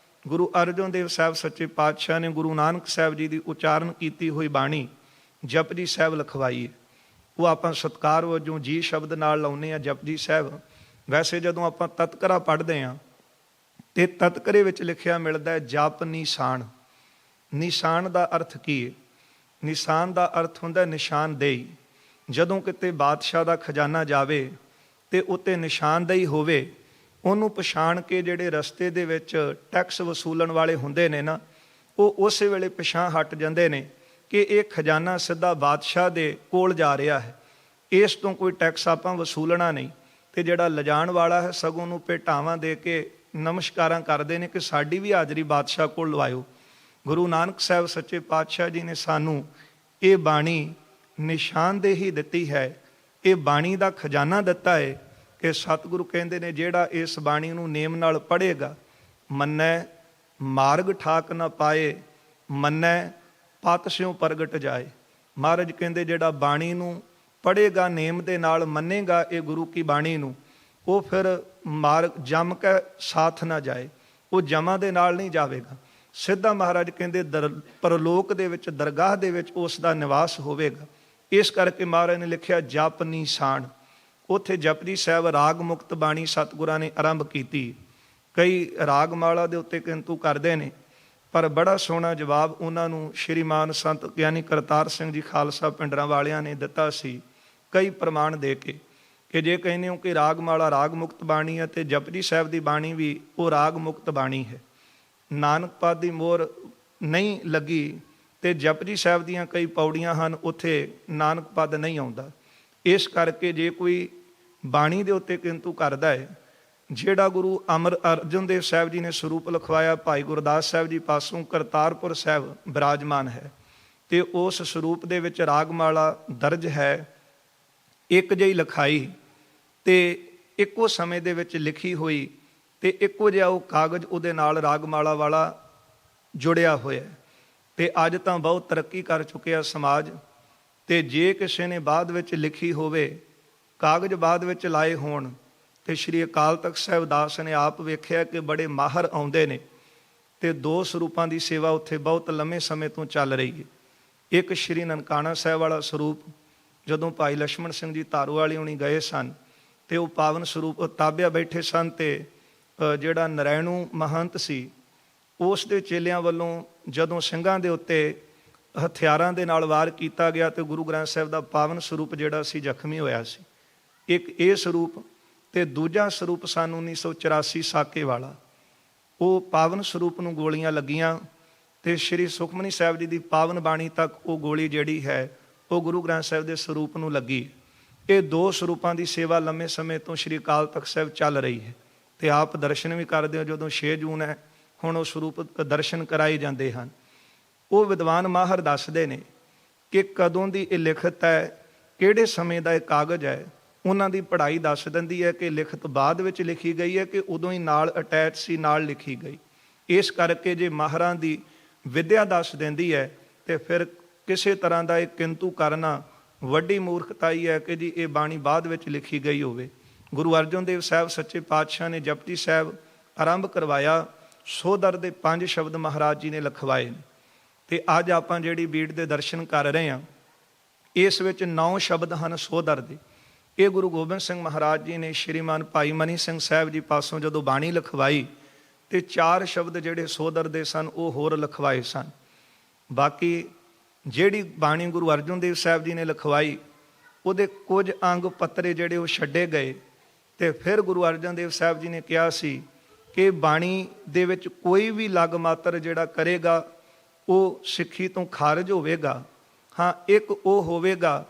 ਗੁਰੂ ਅਰਜਨ ਦੇਵ ਸਾਹਿਬ ਸੱਚੇ ਪਾਤਸ਼ਾਹ ਨੇ ਗੁਰੂ ਨਾਨਕ ਸਾਹਿਬ ਜੀ ਦੀ ਉਚਾਰਨ ਕੀਤੀ ਹੋਈ ਬਾਣੀ ਜਪਜੀ ਸਾਹਿਬ ਲਿਖਵਾਈ ਹੈ। ਉਹ ਆਪਾਂ ਸਤਿਕਾਰ ਵਜੋਂ ਜੀ ਸ਼ਬਦ ਨਾਲ ਲਾਉਂਦੇ ਹਾਂ ਜਪਜੀ ਸਾਹਿਬ। ਵੈਸੇ ਜਦੋਂ ਆਪਾਂ ਤਤਕਰਾ ਪੜ੍ਹਦੇ ਹਾਂ ਤੇ ਤਤਕਰੇ ਵਿੱਚ ਲਿਖਿਆ ਮਿਲਦਾ ਹੈ ਜਪ ਨਿਸ਼ਾਨ। ਨਿਸ਼ਾਨ ਦਾ ਅਰਥ ਕੀ ਹੈ? ਨਿਸ਼ਾਨ ਦਾ ਅਰਥ ਹੁੰਦਾ ਨਿਸ਼ਾਨਦੇਹੀ। ਜਦੋਂ ਕਿਤੇ ਬਾਦਸ਼ਾਹ ਦਾ ਖਜ਼ਾਨਾ ਜਾਵੇ ਤੇ ਉੱਤੇ ਨਿਸ਼ਾਨਦੇਹੀ ਹੋਵੇ, ਉਹਨੂੰ ਪਛਾਣ ਕੇ ਜਿਹੜੇ ਰਸਤੇ ਦੇ ਵਿੱਚ ਟੈਕਸ ਵਸੂਲਣ ਵਾਲੇ ਹੁੰਦੇ ਨੇ ਨਾ, ਉਹ ਉਸੇ ਵੇਲੇ ਪਿਛਾਂਹ ਹਟ ਜਾਂਦੇ ਨੇ ਕਿ ਇਹ ਖਜ਼ਾਨਾ ਸਿੱਧਾ ਬਾਦਸ਼ਾਹ ਦੇ ਕੋਲ ਜਾ ਰਿਹਾ ਹੈ, ਇਸ ਤੋਂ ਕੋਈ ਟੈਕਸ ਆਪਾਂ ਵਸੂਲਣਾ ਨਹੀਂ। ਤੇ ਜਿਹੜਾ ਲਿਜਾਣ ਵਾਲਾ ਹੈ ਸਗੋਂ ਨੂੰ ਭੇਟਾਵਾਂ ਦੇ ਕੇ ਨਮਸਕਾਰਾਂ ਕਰਦੇ ਨੇ ਕਿ ਸਾਡੀ ਵੀ ਹਾਜ਼ਰੀ ਬਾਦਸ਼ਾਹ ਕੋਲ ਲਵਾਇਓ। ਗੁਰੂ ਨਾਨਕ ਸਾਹਿਬ ਸੱਚੇ ਪਾਤਸ਼ਾਹ ਜੀ ਨੇ ਸਾਨੂੰ ਇਹ ਬਾਣੀ ਨਿਸ਼ਾਨਦੇਹੀ ਦਿੱਤੀ ਹੈ, ਇਹ ਬਾਣੀ ਦਾ ਖਜ਼ਾਨਾ ਦਿੱਤਾ ਹੈ ਕਿ ਸਤਿਗੁਰੂ ਕਹਿੰਦੇ ਨੇ ਜਿਹੜਾ ਇਸ ਬਾਣੀ ਨੂੰ ਨੇਮ ਨਾਲ ਪੜ੍ਹੇਗਾ, ਮੰਨੈ ਮਾਰਗ ਠਾਕ ਨਾ ਪਾਏ, ਮੰਨੈ ਪਤ ਸਿਉ ਪ੍ਰਗਟ ਜਾਏ। ਮਹਾਰਾਜ ਕਹਿੰਦੇ ਜਿਹੜਾ ਬਾਣੀ ਨੂੰ ਪੜ੍ਹੇਗਾ, ਨੇਮ ਦੇ ਨਾਲ ਮੰਨੇਗਾ ਇਹ ਗੁਰੂ ਕੀ ਬਾਣੀ ਨੂੰ, ਉਹ ਫਿਰ ਮਾਰਗ ਜਮ ਕੇ ਸਾਥ ਨਾ ਜਾਏ, ਉਹ ਜਮਾਂ ਦੇ ਨਾਲ ਨਹੀਂ ਜਾਵੇਗਾ, ਸਿੱਧਾ ਮਹਾਰਾਜ ਕਹਿੰਦੇ ਪਰਲੋਕ ਦੇ ਵਿੱਚ ਦਰਗਾਹ ਦੇ ਵਿੱਚ ਉਸ ਦਾ ਨਿਵਾਸ ਹੋਵੇਗਾ। ਇਸ ਕਰਕੇ ਮਹਾਰਾਜ ਨੇ ਲਿਖਿਆ ਜਪ ਨਿਸ਼ਾਨ। ਉੱਥੇ ਜਪਜੀ ਸਾਹਿਬ ਰਾਗ ਮੁਕਤ ਬਾਣੀ ਸਤਿਗੁਰਾਂ ਨੇ ਆਰੰਭ ਕੀਤੀ। ਕਈ ਰਾਗਮਾਲਾ ਦੇ ਉੱਤੇ ਕਿੰਤੂ ਕਰਦੇ ਨੇ, ਪਰ ਬੜਾ ਸੋਹਣਾ ਜਵਾਬ ਉਹਨਾਂ ਨੂੰ ਸ਼੍ਰੀਮਾਨ ਸੰਤ ਗਿਆਨੀ ਕਰਤਾਰ ਸਿੰਘ ਜੀ ਖਾਲਸਾ ਪਿੰਡਰਾਂ ਵਾਲਿਆਂ ਨੇ ਦਿੱਤਾ ਸੀ, ਕਈ ਪ੍ਰਮਾਣ ਦੇ ਕੇ, ਕਿ ਜੇ ਕਹਿੰਦੇ ਹੋ ਕਿ ਰਾਗਮਾਲਾ ਰਾਗ ਮੁਕਤ ਬਾਣੀ ਹੈ ਤੇ ਜਪਜੀ ਸਾਹਿਬ ਦੀ ਬਾਣੀ ਵੀ ਉਹ ਰਾਗ ਮੁਕਤ ਬਾਣੀ ਹੈ। ਨਾਨਕ ਪਦ ਦੀ ਮੋਹਰ ਨਹੀਂ ਲੱਗੀ ਤੇ ਜਪਜੀ ਸਾਹਿਬ ਦੀਆਂ ਕਈ ਪੌੜੀਆਂ ਹਨ, ਉੱਥੇ ਨਾਨਕ ਪਦ ਨਹੀਂ ਆਉਂਦਾ। ਇਸ ਕਰਕੇ ਜੇ ਕੋਈ ਬਾਣੀ ਦੇ ਉੱਤੇ ਕਿੰਤੂ ਕਰਦਾ ਹੈ, ਜਿਹੜਾ ਗੁਰੂ ਅਮਰ ਅਰਜਨ ਦੇਵ ਸਾਹਿਬ ਜੀ ਨੇ ਸਰੂਪ ਲਿਖਵਾਇਆ ਭਾਈ ਗੁਰਦਾਸ ਸਾਹਿਬ ਜੀ ਪਾਸੋਂ ਕਰਤਾਰਪੁਰ ਸਾਹਿਬ ਬਿਰਾਜਮਾਨ ਹੈ, ਤੇ ਉਸ ਸਰੂਪ ਦੇ ਵਿੱਚ ਰਾਗਮਾਲਾ ਦਰਜ ਹੈ, ਇੱਕ ਜਿਹੀ ਲਿਖਾਈ ਤੇ ਇੱਕੋ ਸਮੇਂ ਦੇ ਵਿੱਚ ਲਿਖੀ ਹੋਈ ਤੇ ਇੱਕੋ ਜਿਹਾ ਉਹ ਕਾਗਜ਼ ਉਹਦੇ ਨਾਲ ਰਾਗਮਾਲਾ ਵਾਲਾ ਜੁੜਿਆ ਹੋਇਆ। ਤੇ ਅੱਜ ਤਾਂ ਬਹੁਤ ਤਰੱਕੀ ਕਰ ਚੁੱਕਿਆ ਸਮਾਜ, ਤੇ ਜੇ ਕਿਸੇ ਨੇ ਬਾਅਦ ਵਿੱਚ ਲਿਖੀ ਹੋਵੇ, ਕਾਗਜ਼ ਬਾਅਦ ਵਿੱਚ ਲਾਏ ਹੋਣ, ਤੇ ਸ਼੍ਰੀ ਅਕਾਲ ਤਖਤ ਸਾਹਿਬ ਦਾਸ ਨੇ ਆਪ ਵੇਖਿਆ ਕਿ ਬੜੇ ਮਾਹਰ ਆਉਂਦੇ ਨੇ ਤੇ 2 ਸਰੂਪਾਂ ਦੀ ਸੇਵਾ ਉੱਥੇ ਬਹੁਤ ਲੰਮੇ ਸਮੇਂ ਤੋਂ ਚੱਲ ਰਹੀ ਹੈ। ਇੱਕ ਸ਼੍ਰੀ ਨਨਕਾਣਾ ਸਾਹਿਬ ਵਾਲਾ ਸਰੂਪ ਜਦੋਂ ਭਾਈ ਲਛਮਣ ਸਿੰਘ ਜੀ ਧਾਰੂਵਾਲੀ ਹੁਣੀ ਗਏ ਸਨ ਤੇ ਉਹ ਪਾਵਨ ਸਰੂਪ ਤਾਬਿਆ ਬੈਠੇ ਸਨ ਤੇ ਜਿਹੜਾ ਨਰੈਣੂ ਮਹੰਤ ਸੀ ਉਸ ਦੇ ਚੇਲਿਆਂ ਵੱਲੋਂ ਜਦੋਂ ਸਿੰਘਾਂ ਦੇ ਉੱਤੇ ਹਥਿਆਰਾਂ ਦੇ ਨਾਲ ਵਾਰ ਕੀਤਾ ਗਿਆ ਤੇ ਗੁਰੂ ਗ੍ਰੰਥ ਸਾਹਿਬ ਦਾ ਪਾਵਨ ਸਰੂਪ ਜਿਹੜਾ ਸੀ ਜ਼ਖਮੀ ਹੋਇਆ ਸੀ। ਇੱਕ ਇਹ ਸਰੂਪ ਤੇ ਦੂਜਾ ਸਰੂਪ ਸਨ 1984 ਸਾਕੇ ਵਾਲਾ, ਉਹ ਪਾਵਨ ਸਰੂਪ ਨੂੰ ਗੋਲੀਆਂ ਲੱਗੀਆਂ ਤੇ ਸ਼੍ਰੀ ਸੁਖਮਨੀ ਸਾਹਿਬ ਜੀ ਦੀ ਪਾਵਨ ਬਾਣੀ ਤੱਕ ਉਹ ਗੋਲੀ ਜਿਹੜੀ ਹੈ ਉਹ ਗੁਰੂ ਗ੍ਰੰਥ ਸਾਹਿਬ ਦੇ ਸਰੂਪ ਨੂੰ ਲੱਗੀ। ਇਹ ਦੋ ਸਰੂਪਾਂ ਦੀ ਸੇਵਾ ਲੰਮੇ ਸਮੇਂ ਤੋਂ ਸ਼੍ਰੀ ਅਕਾਲ ਤਖਤ ਸਾਹਿਬ ਚੱਲ ਰਹੀ ਹੈ ਤੇ ਆਪ ਦਰਸ਼ਨ ਵੀ ਕਰਦੇ ਹੋ। ਜਦੋਂ 6 ਜੂਨ ਹੈ ਹੁਣ ਉਹ ਸਰੂਪ ਦਰਸ਼ਨ ਕਰਾਏ ਜਾਂਦੇ ਹਨ। ਉਹ ਵਿਦਵਾਨ ਮਾਹਰ ਦੱਸਦੇ ਨੇ ਕਿ ਕਦੋਂ ਦੀ ਇਹ ਲਿਖਤ ਹੈ, ਕਿਹੜੇ ਸਮੇਂ ਦਾ ਇਹ ਕਾਗਜ਼ ਹੈ। ਉਹਨਾਂ ਦੀ ਪੜ੍ਹਾਈ ਦੱਸ ਦਿੰਦੀ ਹੈ ਕਿ ਲਿਖਤ ਬਾਅਦ ਵਿੱਚ ਲਿਖੀ ਗਈ ਹੈ ਕਿ ਉਦੋਂ ਹੀ ਨਾਲ ਅਟੈਚ ਸੀ, ਨਾਲ ਲਿਖੀ ਗਈ। ਇਸ ਕਰਕੇ ਜੇ ਮਾਹਰਾਂ ਦੀ ਵਿਦਿਆ ਦੱਸ ਦਿੰਦੀ ਹੈ ਤੇ ਫਿਰ ਕਿਸੇ ਤਰ੍ਹਾਂ ਦਾ ਇਹ ਕਿੰਤੂ ਕਰਨਾ ਵੱਡੀ ਮੂਰਖਤਾਈ ਹੈ ਕਿ ਜੀ ਇਹ ਬਾਣੀ ਬਾਅਦ ਵਿੱਚ ਲਿਖੀ ਗਈ ਹੋਵੇ। ਗੁਰੂ ਅਰਜਨ ਦੇਵ ਸਾਹਿਬ ਸੱਚੇ ਪਾਤਸ਼ਾਹ ਨੇ ਜਪਜੀ ਸਾਹਿਬ ਆਰੰਭ ਕਰਵਾਇਆ, ਸੋਦਰ ਦੇ 5 ਸ਼ਬਦ ਮਹਾਰਾਜ ਜੀ ਨੇ ਲਿਖਵਾਏ ਨੇ ਤੇ ਅੱਜ ਆਪਾਂ ਜਿਹੜੀ ਬੀੜ ਦੇ ਦਰਸ਼ਨ ਕਰ ਰਹੇ ਹਾਂ ਇਸ ਵਿੱਚ 9 ਸ਼ਬਦ ਹਨ ਸੋਦਰ ਦੇ। ਇਹ ਗੁਰੂ ਗੋਬਿੰਦ ਸਿੰਘ ਮਹਾਰਾਜ ਜੀ ਨੇ ਸ਼੍ਰੀਮਾਨ ਭਾਈ ਮਨੀ ਸਿੰਘ ਸਾਹਿਬ ਜੀ ਪਾਸੋਂ ਜਦੋਂ ਬਾਣੀ ਲਿਖਵਾਈ ਤੇ 4 ਸ਼ਬਦ ਜਿਹੜੇ ਸੋਦਰ ਦੇ ਸਨ ਉਹ ਹੋਰ ਲਿਖਵਾਏ ਸਨ। ਬਾਕੀ ਜਿਹੜੀ ਬਾਣੀ ਗੁਰੂ ਅਰਜਨ ਦੇਵ ਸਾਹਿਬ ਜੀ ਨੇ ਲਿਖਵਾਈ ਉਹਦੇ ਕੁਝ ਅੰਗ ਪੱਤਰੇ ਜਿਹੜੇ ਉਹ ਛੱਡੇ ਗਏ ਤੇ ਫਿਰ ਗੁਰੂ ਅਰਜਨ ਦੇਵ ਸਾਹਿਬ ਜੀ ਨੇ ਕਿਹਾ ਸੀ ਕਿ ਬਾਣੀ ਦੇ ਵਿੱਚ ਕੋਈ ਵੀ ਲਗ ਮਾਤਰ ਜਿਹੜਾ ਕਰੇਗਾ ਉਹ ਸਿੱਖੀ ਤੋਂ ਖਾਰਜ ਹੋਵੇਗਾ। ਹਾਂ, ਇੱਕ ਉਹ ਹੋਵੇਗਾ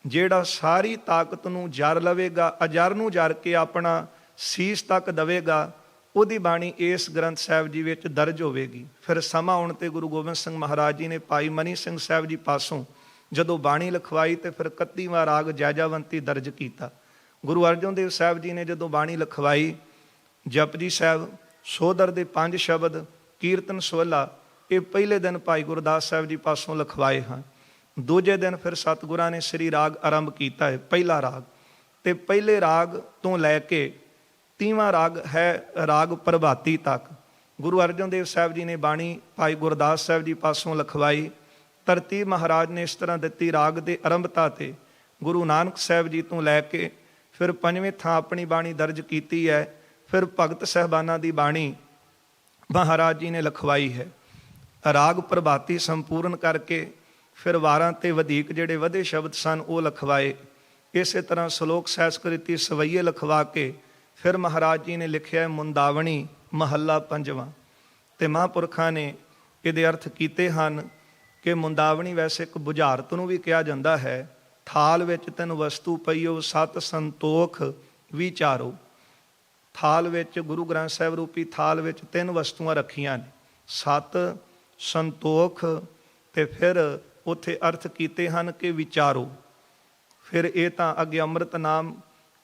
ਜਿਹੜਾ ਸਾਰੀ ਤਾਕਤ ਨੂੰ ਜਰ ਲਵੇਗਾ, ਅਜਰ ਨੂੰ ਜਰ ਕੇ ਆਪਣਾ ਸੀਸ ਤੱਕ ਦਵੇਗਾ, ਉਹਦੀ ਬਾਣੀ ਇਸ ਗ੍ਰੰਥ ਸਾਹਿਬ ਜੀ ਵਿੱਚ ਦਰਜ ਹੋਵੇਗੀ। ਫਿਰ ਸਮਾਂ ਆਉਣ ਤੇ ਗੁਰੂ ਗੋਬਿੰਦ ਸਿੰਘ ਮਹਾਰਾਜ ਜੀ ਨੇ ਭਾਈ ਮਨੀ ਸਿੰਘ ਸਾਹਿਬ ਜੀ ਪਾਸੋਂ ਜਦੋਂ ਬਾਣੀ ਲਿਖਵਾਈ ਤੇ ਫਿਰ 31ਵਾਂ ਰਾਗ ਜੈਜਾਵੰਤੀ ਦਰਜ ਕੀਤਾ। ਗੁਰੂ ਅਰਜਨ ਦੇਵ ਸਾਹਿਬ ਜੀ ਨੇ ਜਦੋਂ ਬਾਣੀ ਲਿਖਵਾਈ ਜਪਜੀ ਸਾਹਿਬ ਸੋਦਰ ਦੇ 5 ਸ਼ਬਦ ਕੀਰਤਨ ਸੋਹਲਾ ਇਹ ਪਹਿਲੇ ਦਿਨ ਭਾਈ ਗੁਰਦਾਸ ਸਾਹਿਬ ਜੀ ਪਾਸੋਂ ਲਿਖਵਾਏ ਹਨ। ਦੂਜੇ ਦਿਨ ਫਿਰ ਸਤਿਗੁਰਾਂ ਨੇ ਸ੍ਰੀ ਰਾਗ ਆਰੰਭ ਕੀਤਾ ਹੈ, ਪਹਿਲਾ ਰਾਗ, ਤੇ ਪਹਿਲੇ ਰਾਗ ਤੋਂ ਲੈ ਕੇ 30ਵਾਂ ਰਾਗ ਹੈ ਰਾਗ ਪ੍ਰਭਾਤੀ ਤੱਕ ਗੁਰੂ ਅਰਜਨ ਦੇਵ ਸਾਹਿਬ ਜੀ ਨੇ ਬਾਣੀ ਭਾਈ ਗੁਰਦਾਸ ਸਾਹਿਬ ਜੀ ਪਾਸੋਂ ਲਿਖਵਾਈ। ਤਰਤੀਬ ਮਹਾਰਾਜ ਨੇ ਇਸ ਤਰ੍ਹਾਂ ਦਿੱਤੀ, ਰਾਗ ਦੇ ਆਰੰਭਤਾ ਤੇ ਗੁਰੂ ਨਾਨਕ ਸਾਹਿਬ ਜੀ ਤੋਂ ਲੈ ਕੇ ਫਿਰ 5ਵੇਂ ਥਾਂ ਆਪਣੀ ਬਾਣੀ ਦਰਜ ਕੀਤੀ ਹੈ। ਫਿਰ ਭਗਤ ਸਾਹਿਬਾਨਾਂ ਦੀ ਬਾਣੀ ਮਹਾਰਾਜ ਜੀ ਨੇ ਲਿਖਵਾਈ ਹੈ। ਰਾਗ ਪ੍ਰਭਾਤੀ ਸੰਪੂਰਨ ਕਰਕੇ ਫਿਰ ਵਾਰਾਂ ਤੇ ਵਧੀਕ ਜਿਹੜੇ ਵਧੇ ਸ਼ਬਦ ਸਨ ਉਹ ਲਿਖਵਾਏ। ਇਸੇ ਤਰ੍ਹਾਂ ਸ਼ਲੋਕ ਸਹਿਸਕ੍ਰਿਤੀ ਸਵਈਏ ਲਿਖਵਾ ਕੇ ਫਿਰ ਮਹਾਰਾਜ ਜੀ ਨੇ ਲਿਖਿਆ ਮੁੰਦਾਵਣੀ ਮਹੱਲਾ 5ਵਾਂ ਤੇ ਮਹਾਂਪੁਰਖਾਂ ਨੇ ਇਹਦੇ ਅਰਥ ਕੀਤੇ ਹਨ ਕਿ ਮੁੰਦਾਵਣੀ ਵੈਸੇ ਇੱਕ ਬੁਝਾਰਤ ਨੂੰ ਵੀ ਕਿਹਾ ਜਾਂਦਾ ਹੈ। ਥਾਲ ਵਿੱਚ 3 ਵਸਤੂ ਪਈਓ ਸਤ ਸੰਤੋਖ ਵਿਚਾਰੋ। ਥਾਲ ਵਿੱਚ ਗੁਰੂ ਗ੍ਰੰਥ ਸਾਹਿਬ ਰੂਪੀ ਥਾਲ ਵਿੱਚ 3 ਵਸਤੂਆਂ ਰੱਖੀਆਂ ਨੇ, ਸਤ ਸੰਤੋਖ ਤੇ ਫਿਰ ਉੱਥੇ ਅਰਥ ਕੀਤੇ ਹਨ ਕਿ ਵਿਚਾਰੋ। ਫਿਰ ਇਹ ਤਾਂ ਅੱਗੇ ਅੰਮ੍ਰਿਤ ਨਾਮ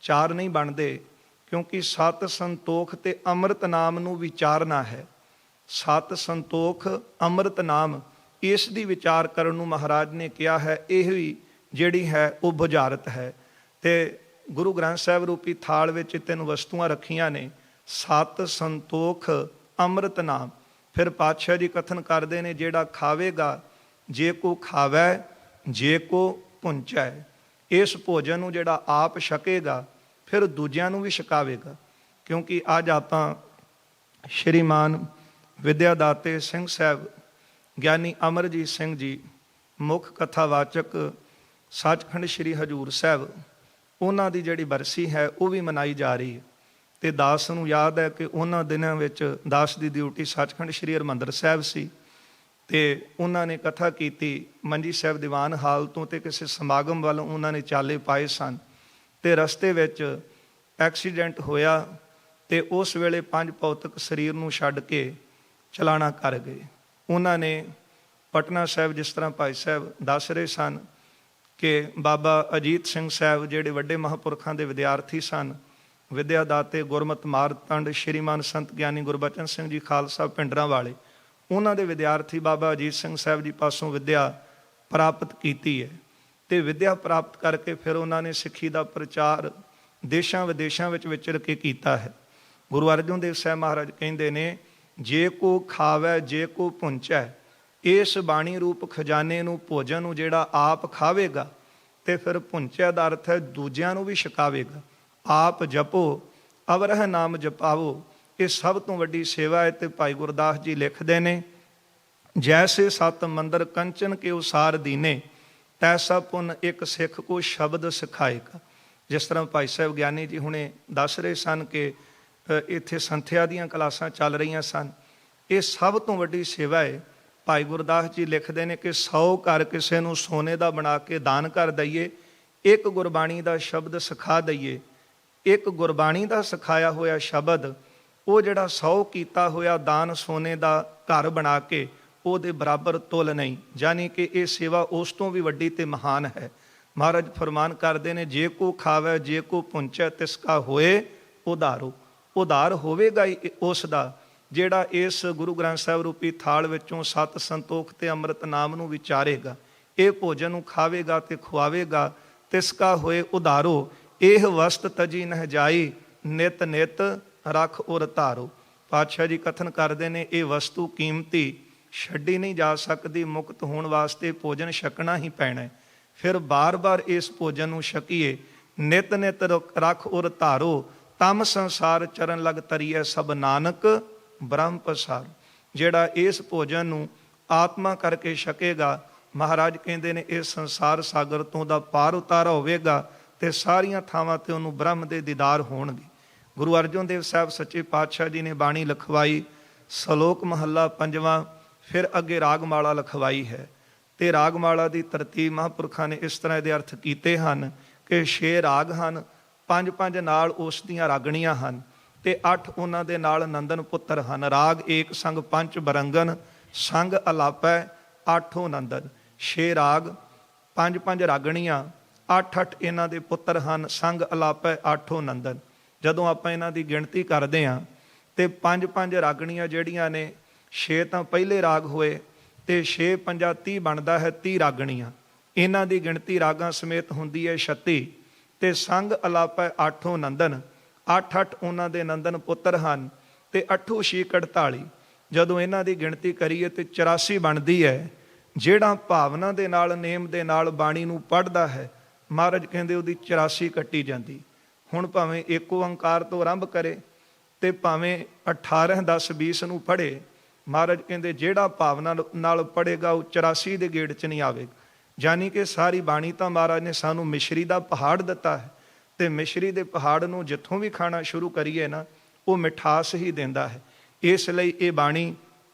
4 ਨਹੀਂ ਬਣਦੇ ਕਿਉਂਕਿ ਸਤ ਸੰਤੋਖ ਤੇ ਅੰਮ੍ਰਿਤ ਨਾਮ ਨੂੰ ਵਿਚਾਰਨਾ ਹੈ। ਸਤ ਸੰਤੋਖ ਅੰਮ੍ਰਿਤ ਨਾਮ ਇਸ ਦੀ ਵਿਚਾਰ ਕਰਨ ਨੂੰ ਮਹਾਰਾਜ ਨੇ ਕਿਹਾ ਹੈ। ਇਹ ਵੀ ਜਿਹੜੀ ਹੈ ਉਹ ਬੁਝਾਰਤ ਹੈ। ਤੇ ਗੁਰੂ ਗ੍ਰੰਥ ਸਾਹਿਬ ਰੂਪੀ ਥਾਲ ਵਿੱਚ 3 ਵਸਤੂਆਂ ਰੱਖੀਆਂ ਨੇ, ਸਤ ਸੰਤੋਖ ਅੰਮ੍ਰਿਤ ਨਾਮ। ਫਿਰ ਪਾਤਸ਼ਾਹ ਜੀ ਕਥਨ ਕਰਦੇ ਨੇ ਜਿਹੜਾ ਖਾਵੇਗਾ ਜੇ ਕੋ ਖਾਵੈ ਜੇ ਕੋ ਪੁੰਚੈ। ਇਸ ਭੋਜਨ ਨੂੰ ਜਿਹੜਾ ਆਪ ਛਕੇਗਾ ਫਿਰ ਦੂਜਿਆਂ ਨੂੰ ਵੀ ਛਕਾਵੇਗਾ। ਕਿਉਂਕਿ ਅੱਜ ਆਪਾਂ ਸ਼੍ਰੀਮਾਨ ਵਿਦਿਆ ਦਾਤੇ ਸਿੰਘ ਸਾਹਿਬ ਗਿਆਨੀ ਅਮਰਜੀਤ ਸਿੰਘ ਜੀ ਮੁੱਖ ਕਥਾਵਾਚਕ ਸੱਚਖੰਡ ਸ਼੍ਰੀ ਹਜ਼ੂਰ ਸਾਹਿਬ ਉਹਨਾਂ ਦੀ ਜਿਹੜੀ ਬਰਸੀ ਹੈ ਉਹ ਵੀ ਮਨਾਈ ਜਾ ਰਹੀ ਹੈ। ਤੇ ਦਾਸ ਨੂੰ ਯਾਦ ਹੈ ਕਿ ਉਹਨਾਂ ਦਿਨਾਂ ਵਿੱਚ ਦਾਸ ਦੀ ਡਿਊਟੀ ਸੱਚਖੰਡ ਸ਼੍ਰੀ ਹਰਿਮੰਦਰ ਸਾਹਿਬ ਸੀ ਤੇ ਉਹਨਾਂ ਨੇ ਕਥਾ ਕੀਤੀ ਮੰਜੀ ਸਾਹਿਬ ਦੀਵਾਨ ਹਾਲ ਤੋਂ ਤੇ ਕਿਸੇ ਸਮਾਗਮ ਵੱਲ ਉਹਨਾਂ ਨੇ ਚਾਲੇ ਪਾਏ ਸਨ ਤੇ ਰਸਤੇ ਵਿੱਚ ਐਕਸੀਡੈਂਟ ਹੋਇਆ ਤੇ ਉਸ ਵੇਲੇ 5 ਭੌਤਿਕ ਸਰੀਰ ਨੂੰ ਛੱਡ ਕੇ ਚਲਾਣਾ ਕਰ ਗਏ। ਉਹਨਾਂ ਨੇ ਪਟਨਾ ਸਾਹਿਬ ਜਿਸ ਤਰ੍ਹਾਂ ਭਾਈ ਸਾਹਿਬ ਦੱਸ ਰਹੇ ਸਨ ਕਿ ਬਾਬਾ ਅਜੀਤ ਸਿੰਘ ਸਾਹਿਬ ਜਿਹੜੇ ਵੱਡੇ ਮਹਾਂਪੁਰਖਾਂ ਦੇ ਵਿਦਿਆਰਥੀ ਸਨ, ਵਿਦਿਆ ਦਾਤੇ ਗੁਰਮਤਿ ਮਾਰਤੰਡ ਸ਼੍ਰੀਮਾਨ ਸੰਤ ਗਿਆਨੀ ਗੁਰਬਚਨ ਸਿੰਘ ਜੀ ਖਾਲਸਾ ਪਿੰਡਰਾਂ ਵਾਲੇ, ਉਹਨਾਂ ਦੇ ਵਿਦਿਆਰਥੀ ਬਾਬਾ ਅਜੀਤ ਸਿੰਘ ਸਾਹਿਬ ਜੀ ਪਾਸੋਂ ਵਿਦਿਆ ਪ੍ਰਾਪਤ ਕੀਤੀ ਹੈ ਤੇ ਵਿਦਿਆ ਪ੍ਰਾਪਤ ਕਰਕੇ ਫਿਰ ਉਹਨਾਂ ਨੇ ਸਿੱਖੀ ਦਾ ਪ੍ਰਚਾਰ ਦੇਸ਼ਾਂ ਵਿਦੇਸ਼ਾਂ ਵਿੱਚ ਵਿਚਰ ਕੇ ਕੀਤਾ ਹੈ। ਗੁਰੂ ਅਰਜਨ ਦੇਵ ਸਾਹਿਬ ਮਹਾਰਾਜ ਕਹਿੰਦੇ ਨੇ ਜੇ ਕੋ ਖਾਵੈ ਜੇ ਕੋ ਪੁੰਚੈ। ਇਸ ਬਾਣੀ ਰੂਪ ਖਜ਼ਾਨੇ ਨੂੰ, ਭੋਜਨ ਨੂੰ ਜਿਹੜਾ ਆਪ ਖਾਵੇਗਾ ਤੇ ਫਿਰ ਭੁੰਚਿਆ ਦਾ ਅਰਥ ਹੈ ਦੂਜਿਆਂ ਨੂੰ ਵੀ ਛਕਾਵੇਗਾ। ਆਪ ਜਪੋ ਅਵਰਹ ਨਾਮ ਜਪਾਵੋ, ਇਹ ਸਭ ਤੋਂ ਵੱਡੀ ਸੇਵਾ ਹੈ। ਤੇ ਭਾਈ ਗੁਰਦਾਸ ਜੀ ਲਿਖਦੇ ਨੇ, ਜੈਸੇ ਸਤ ਮੰਦਰ ਕੰਚਨ ਕੇ ਉਸਾਰ ਦੀਨੇ, ਤੈਸਾ ਪੁੰਨ ਇੱਕ ਸਿੱਖ ਕੋ ਸ਼ਬਦ ਸਿਖਾਏਗਾ। ਜਿਸ ਤਰ੍ਹਾਂ ਭਾਈ ਸਾਹਿਬ ਗਿਆਨੀ ਜੀ ਹੁਣੇ ਦੱਸ ਰਹੇ ਸਨ ਕਿ ਇੱਥੇ ਸੰਥਿਆ ਦੀਆਂ ਕਲਾਸਾਂ ਚੱਲ ਰਹੀਆਂ ਸਨ, ਇਹ ਸਭ ਤੋਂ ਵੱਡੀ ਸੇਵਾ ਹੈ। ਭਾਈ ਗੁਰਦਾਸ ਜੀ ਲਿਖਦੇ ਨੇ ਕਿ 100 ਘਰ ਕਿਸੇ ਨੂੰ ਸੋਨੇ ਦਾ ਬਣਾ ਕੇ ਦਾਨ ਕਰ ਦਈਏ, ਇੱਕ ਗੁਰਬਾਣੀ ਦਾ ਸ਼ਬਦ ਸਿਖਾ ਦਈਏ। ਇੱਕ ਗੁਰਬਾਣੀ ਦਾ ਸਿਖਾਇਆ ਹੋਇਆ ਸ਼ਬਦ, ਉਹ ਜਿਹੜਾ 100 ਕੀਤਾ ਹੋਇਆ ਦਾਨ ਸੋਨੇ ਦਾ ਘਰ ਬਣਾ ਕੇ, ਉਹਦੇ ਬਰਾਬਰ ਤੁਲ ਨਹੀਂ। ਯਾਨੀ ਕਿ ਇਹ ਸੇਵਾ ਉਸ ਤੋਂ ਵੀ ਵੱਡੀ ਤੇ ਮਹਾਨ ਹੈ। ਮਹਾਰਾਜ ਫਰਮਾਨ ਕਰਦੇ ਨੇ, ਜੇ ਕੋ ਖਾਵੇ ਜੇ ਕੋ ਪੁੰਚੈ ਤਿਸ ਕਾ ਹੋਏ ਉਧਾਰੋ। ਉਧਾਰ ਹੋਵੇਗਾ ਹੀ ਉਸ ਦਾ ਜਿਹੜਾ ਇਸ ਗੁਰੂ ਗ੍ਰੰਥ ਸਾਹਿਬ ਰੂਪੀ ਥਾਲ ਵਿੱਚੋਂ ਸਤ ਸੰਤੋਖ ਤੇ ਅੰਮ੍ਰਿਤ ਨਾਮ ਨੂੰ ਵਿਚਾਰੇਗਾ, ਇਹ ਭੋਜਨ ਨੂੰ ਖਾਵੇਗਾ ਤੇ ਖੁਆਵੇਗਾ। ਤਿਸ ਕਾ ਹੋਏ ਉਧਾਰੋ, ਇਹ ਵਸਤ ਤਜੀ ਨਹਿ ਜਾਈ, ਨਿਤ ਨਿਤ ਰੱਖ ਉਰ ਧਾਰੋ। ਪਾਤਸ਼ਾਹ ਜੀ ਕਥਨ ਕਰਦੇ ਨੇ, ਇਹ ਵਸਤੂ ਕੀਮਤੀ, ਛੱਡੀ ਨਹੀਂ ਜਾ ਸਕਦੀ। ਮੁਕਤ ਹੋਣ ਵਾਸਤੇ ਭੋਜਨ ਛਕਣਾ ਹੀ ਪੈਣਾ ਹੈ। ਫਿਰ ਬਾਰ-ਬਾਰ ਇਸ ਭੋਜਨ ਨੂੰ ਛਕੀਏ। ਨਿਤ ਨਿਤ ਰੱਖ ਉਰ ਧਾਰੋ, ਤਮ ਸੰਸਾਰ ਚਰਨ ਲਗ ਤਰੀਐ, ਸਭ ਨਾਨਕ ਬ੍ਰਹਮ ਪਸਾਰ। ਜਿਹੜਾ ਇਸ ਭੋਜਨ ਨੂੰ ਆਤਮਾ ਕਰਕੇ ਛਕੇਗਾ, ਮਹਾਰਾਜ ਕਹਿੰਦੇ ਨੇ ਇਸ ਸੰਸਾਰ ਸਾਗਰ ਤੋਂ ਦਾ ਪਾਰ ਉਤਾਰਾ ਹੋਵੇਗਾ ਤੇ ਸਾਰੀਆਂ ਥਾਵਾਂ ਤੇ ਉਹਨੂੰ ਬ੍ਰਹਮ ਦੇ ਦੀਦਾਰ ਹੋਣਗੇ। ਗੁਰੂ ਅਰਜਨ ਦੇਵ ਸਾਹਿਬ ਸੱਚੇ ਪਾਤਸ਼ਾਹ ਜੀ ਨੇ ਬਾਣੀ ਲਿਖਵਾਈ, ਸ਼ਲੋਕ ਮਹੱਲਾ 5ਵਾਂ, ਫਿਰ ਅੱਗੇ ਰਾਗਮਾਲਾ ਲਿਖਵਾਈ ਹੈ। ਤੇ ਰਾਗਮਾਲਾ ਦੀ ਤਰਤੀਬ ਮਹਾਂਪੁਰਖਾਂ ਨੇ ਇਸ ਤਰ੍ਹਾਂ ਇਹਦੇ ਅਰਥ ਕੀਤੇ ਹਨ ਕਿ 6 ਰਾਗ ਹਨ, 5-5 ਨਾਲ ਉਸ ਦੀਆਂ ਰਾਗਣੀਆਂ ਹਨ ਤੇ 8 ਉਹਨਾਂ ਦੇ ਨਾਲ ਨੰਦਨ ਪੁੱਤਰ ਹਨ। ਰਾਗ ਏਕ ਸੰਗ ਪੰਚ ਬਰੰਗਨ, ਸੰਗ ਅਲਾਪੈ ਆਠੋ ਨੰਦਨ। 6 ਰਾਗ, 5-5 ਰਾਗਣੀਆਂ, 8-8 ਇਹਨਾਂ ਦੇ ਪੁੱਤਰ ਹਨ, ਸੰਗ ਅਲਾਪੈ ਆਠੋ ਨੰਦਨ। ਜਦੋਂ ਆਪਾਂ ਇਹਨਾਂ ਦੀ ਗਿਣਤੀ ਕਰਦੇ ਹਾਂ ਤੇ 5-5 ਰਾਗਣੀਆਂ ਜਿਹੜੀਆਂ ਨੇ, 6 ਤਾਂ ਪਹਿਲੇ ਰਾਗ ਹੋਏ ਤੇ 6-5 30 ਬਣਦਾ ਹੈ 30 ਰਾਗਣੀਆਂ। ਇਹਨਾਂ ਦੀ ਗਿਣਤੀ ਰਾਗਾਂ ਸਮੇਤ ਹੁੰਦੀ ਹੈ 36। ਤੇ ਸੰਗ ਅਲਾਪੈ ਆਠੋ ਨੰਦਨ, 8-8 ਉਹਨਾਂ ਦੇ ਨੰਦਨ ਪੁੱਤਰ ਹਨ ਤੇ 8 6 48। ਜਦੋਂ ਇਹਨਾਂ ਦੀ ਗਿਣਤੀ ਕਰੀਏ ਤੇ 84 ਬਣਦੀ ਹੈ। ਜਿਹੜਾ ਭਾਵਨਾ ਦੇ ਨਾਲ, ਨੇਮ ਦੇ ਨਾਲ ਬਾਣੀ ਨੂੰ ਪੜ੍ਹਦਾ ਹੈ, ਮਹਾਰਾਜ ਕਹਿੰਦੇ ਉਹਦੀ 84 ਕੱਟੀ ਜਾਂਦੀ। ਹੁਣ ਭਾਵੇਂ ਏਕ ਓੰਕਾਰ ਤੋਂ ਆਰੰਭ ਕਰੇ ਤੇ ਭਾਵੇਂ 18, 10, 20 ਨੂੰ ਪੜ੍ਹੇ, ਮਹਾਰਾਜ ਕਹਿੰਦੇ ਜਿਹੜਾ ਭਾਵਨਾ ਨਾਲ ਪੜ੍ਹੇਗਾ ਉਹ 84 ਦੇ ਗੇੜ 'ਚ ਨਹੀਂ ਆਵੇਗਾ। ਯਾਨੀ ਕਿ ਸਾਰੀ ਬਾਣੀ ਤਾਂ ਮਹਾਰਾਜ ਨੇ ਸਾਨੂੰ ਮਿਸ਼ਰੀ ਦਾ ਪਹਾੜ ਦਿੱਤਾ ਹੈ ਤੇ ਮਿਸ਼ਰੀ ਦੇ ਪਹਾੜ ਨੂੰ ਜਿੱਥੋਂ ਵੀ ਖਾਣਾ ਸ਼ੁਰੂ ਕਰੀਏ ਨਾ, ਉਹ ਮਿਠਾਸ ਹੀ ਦਿੰਦਾ ਹੈ। ਇਸ ਲਈ ਇਹ ਬਾਣੀ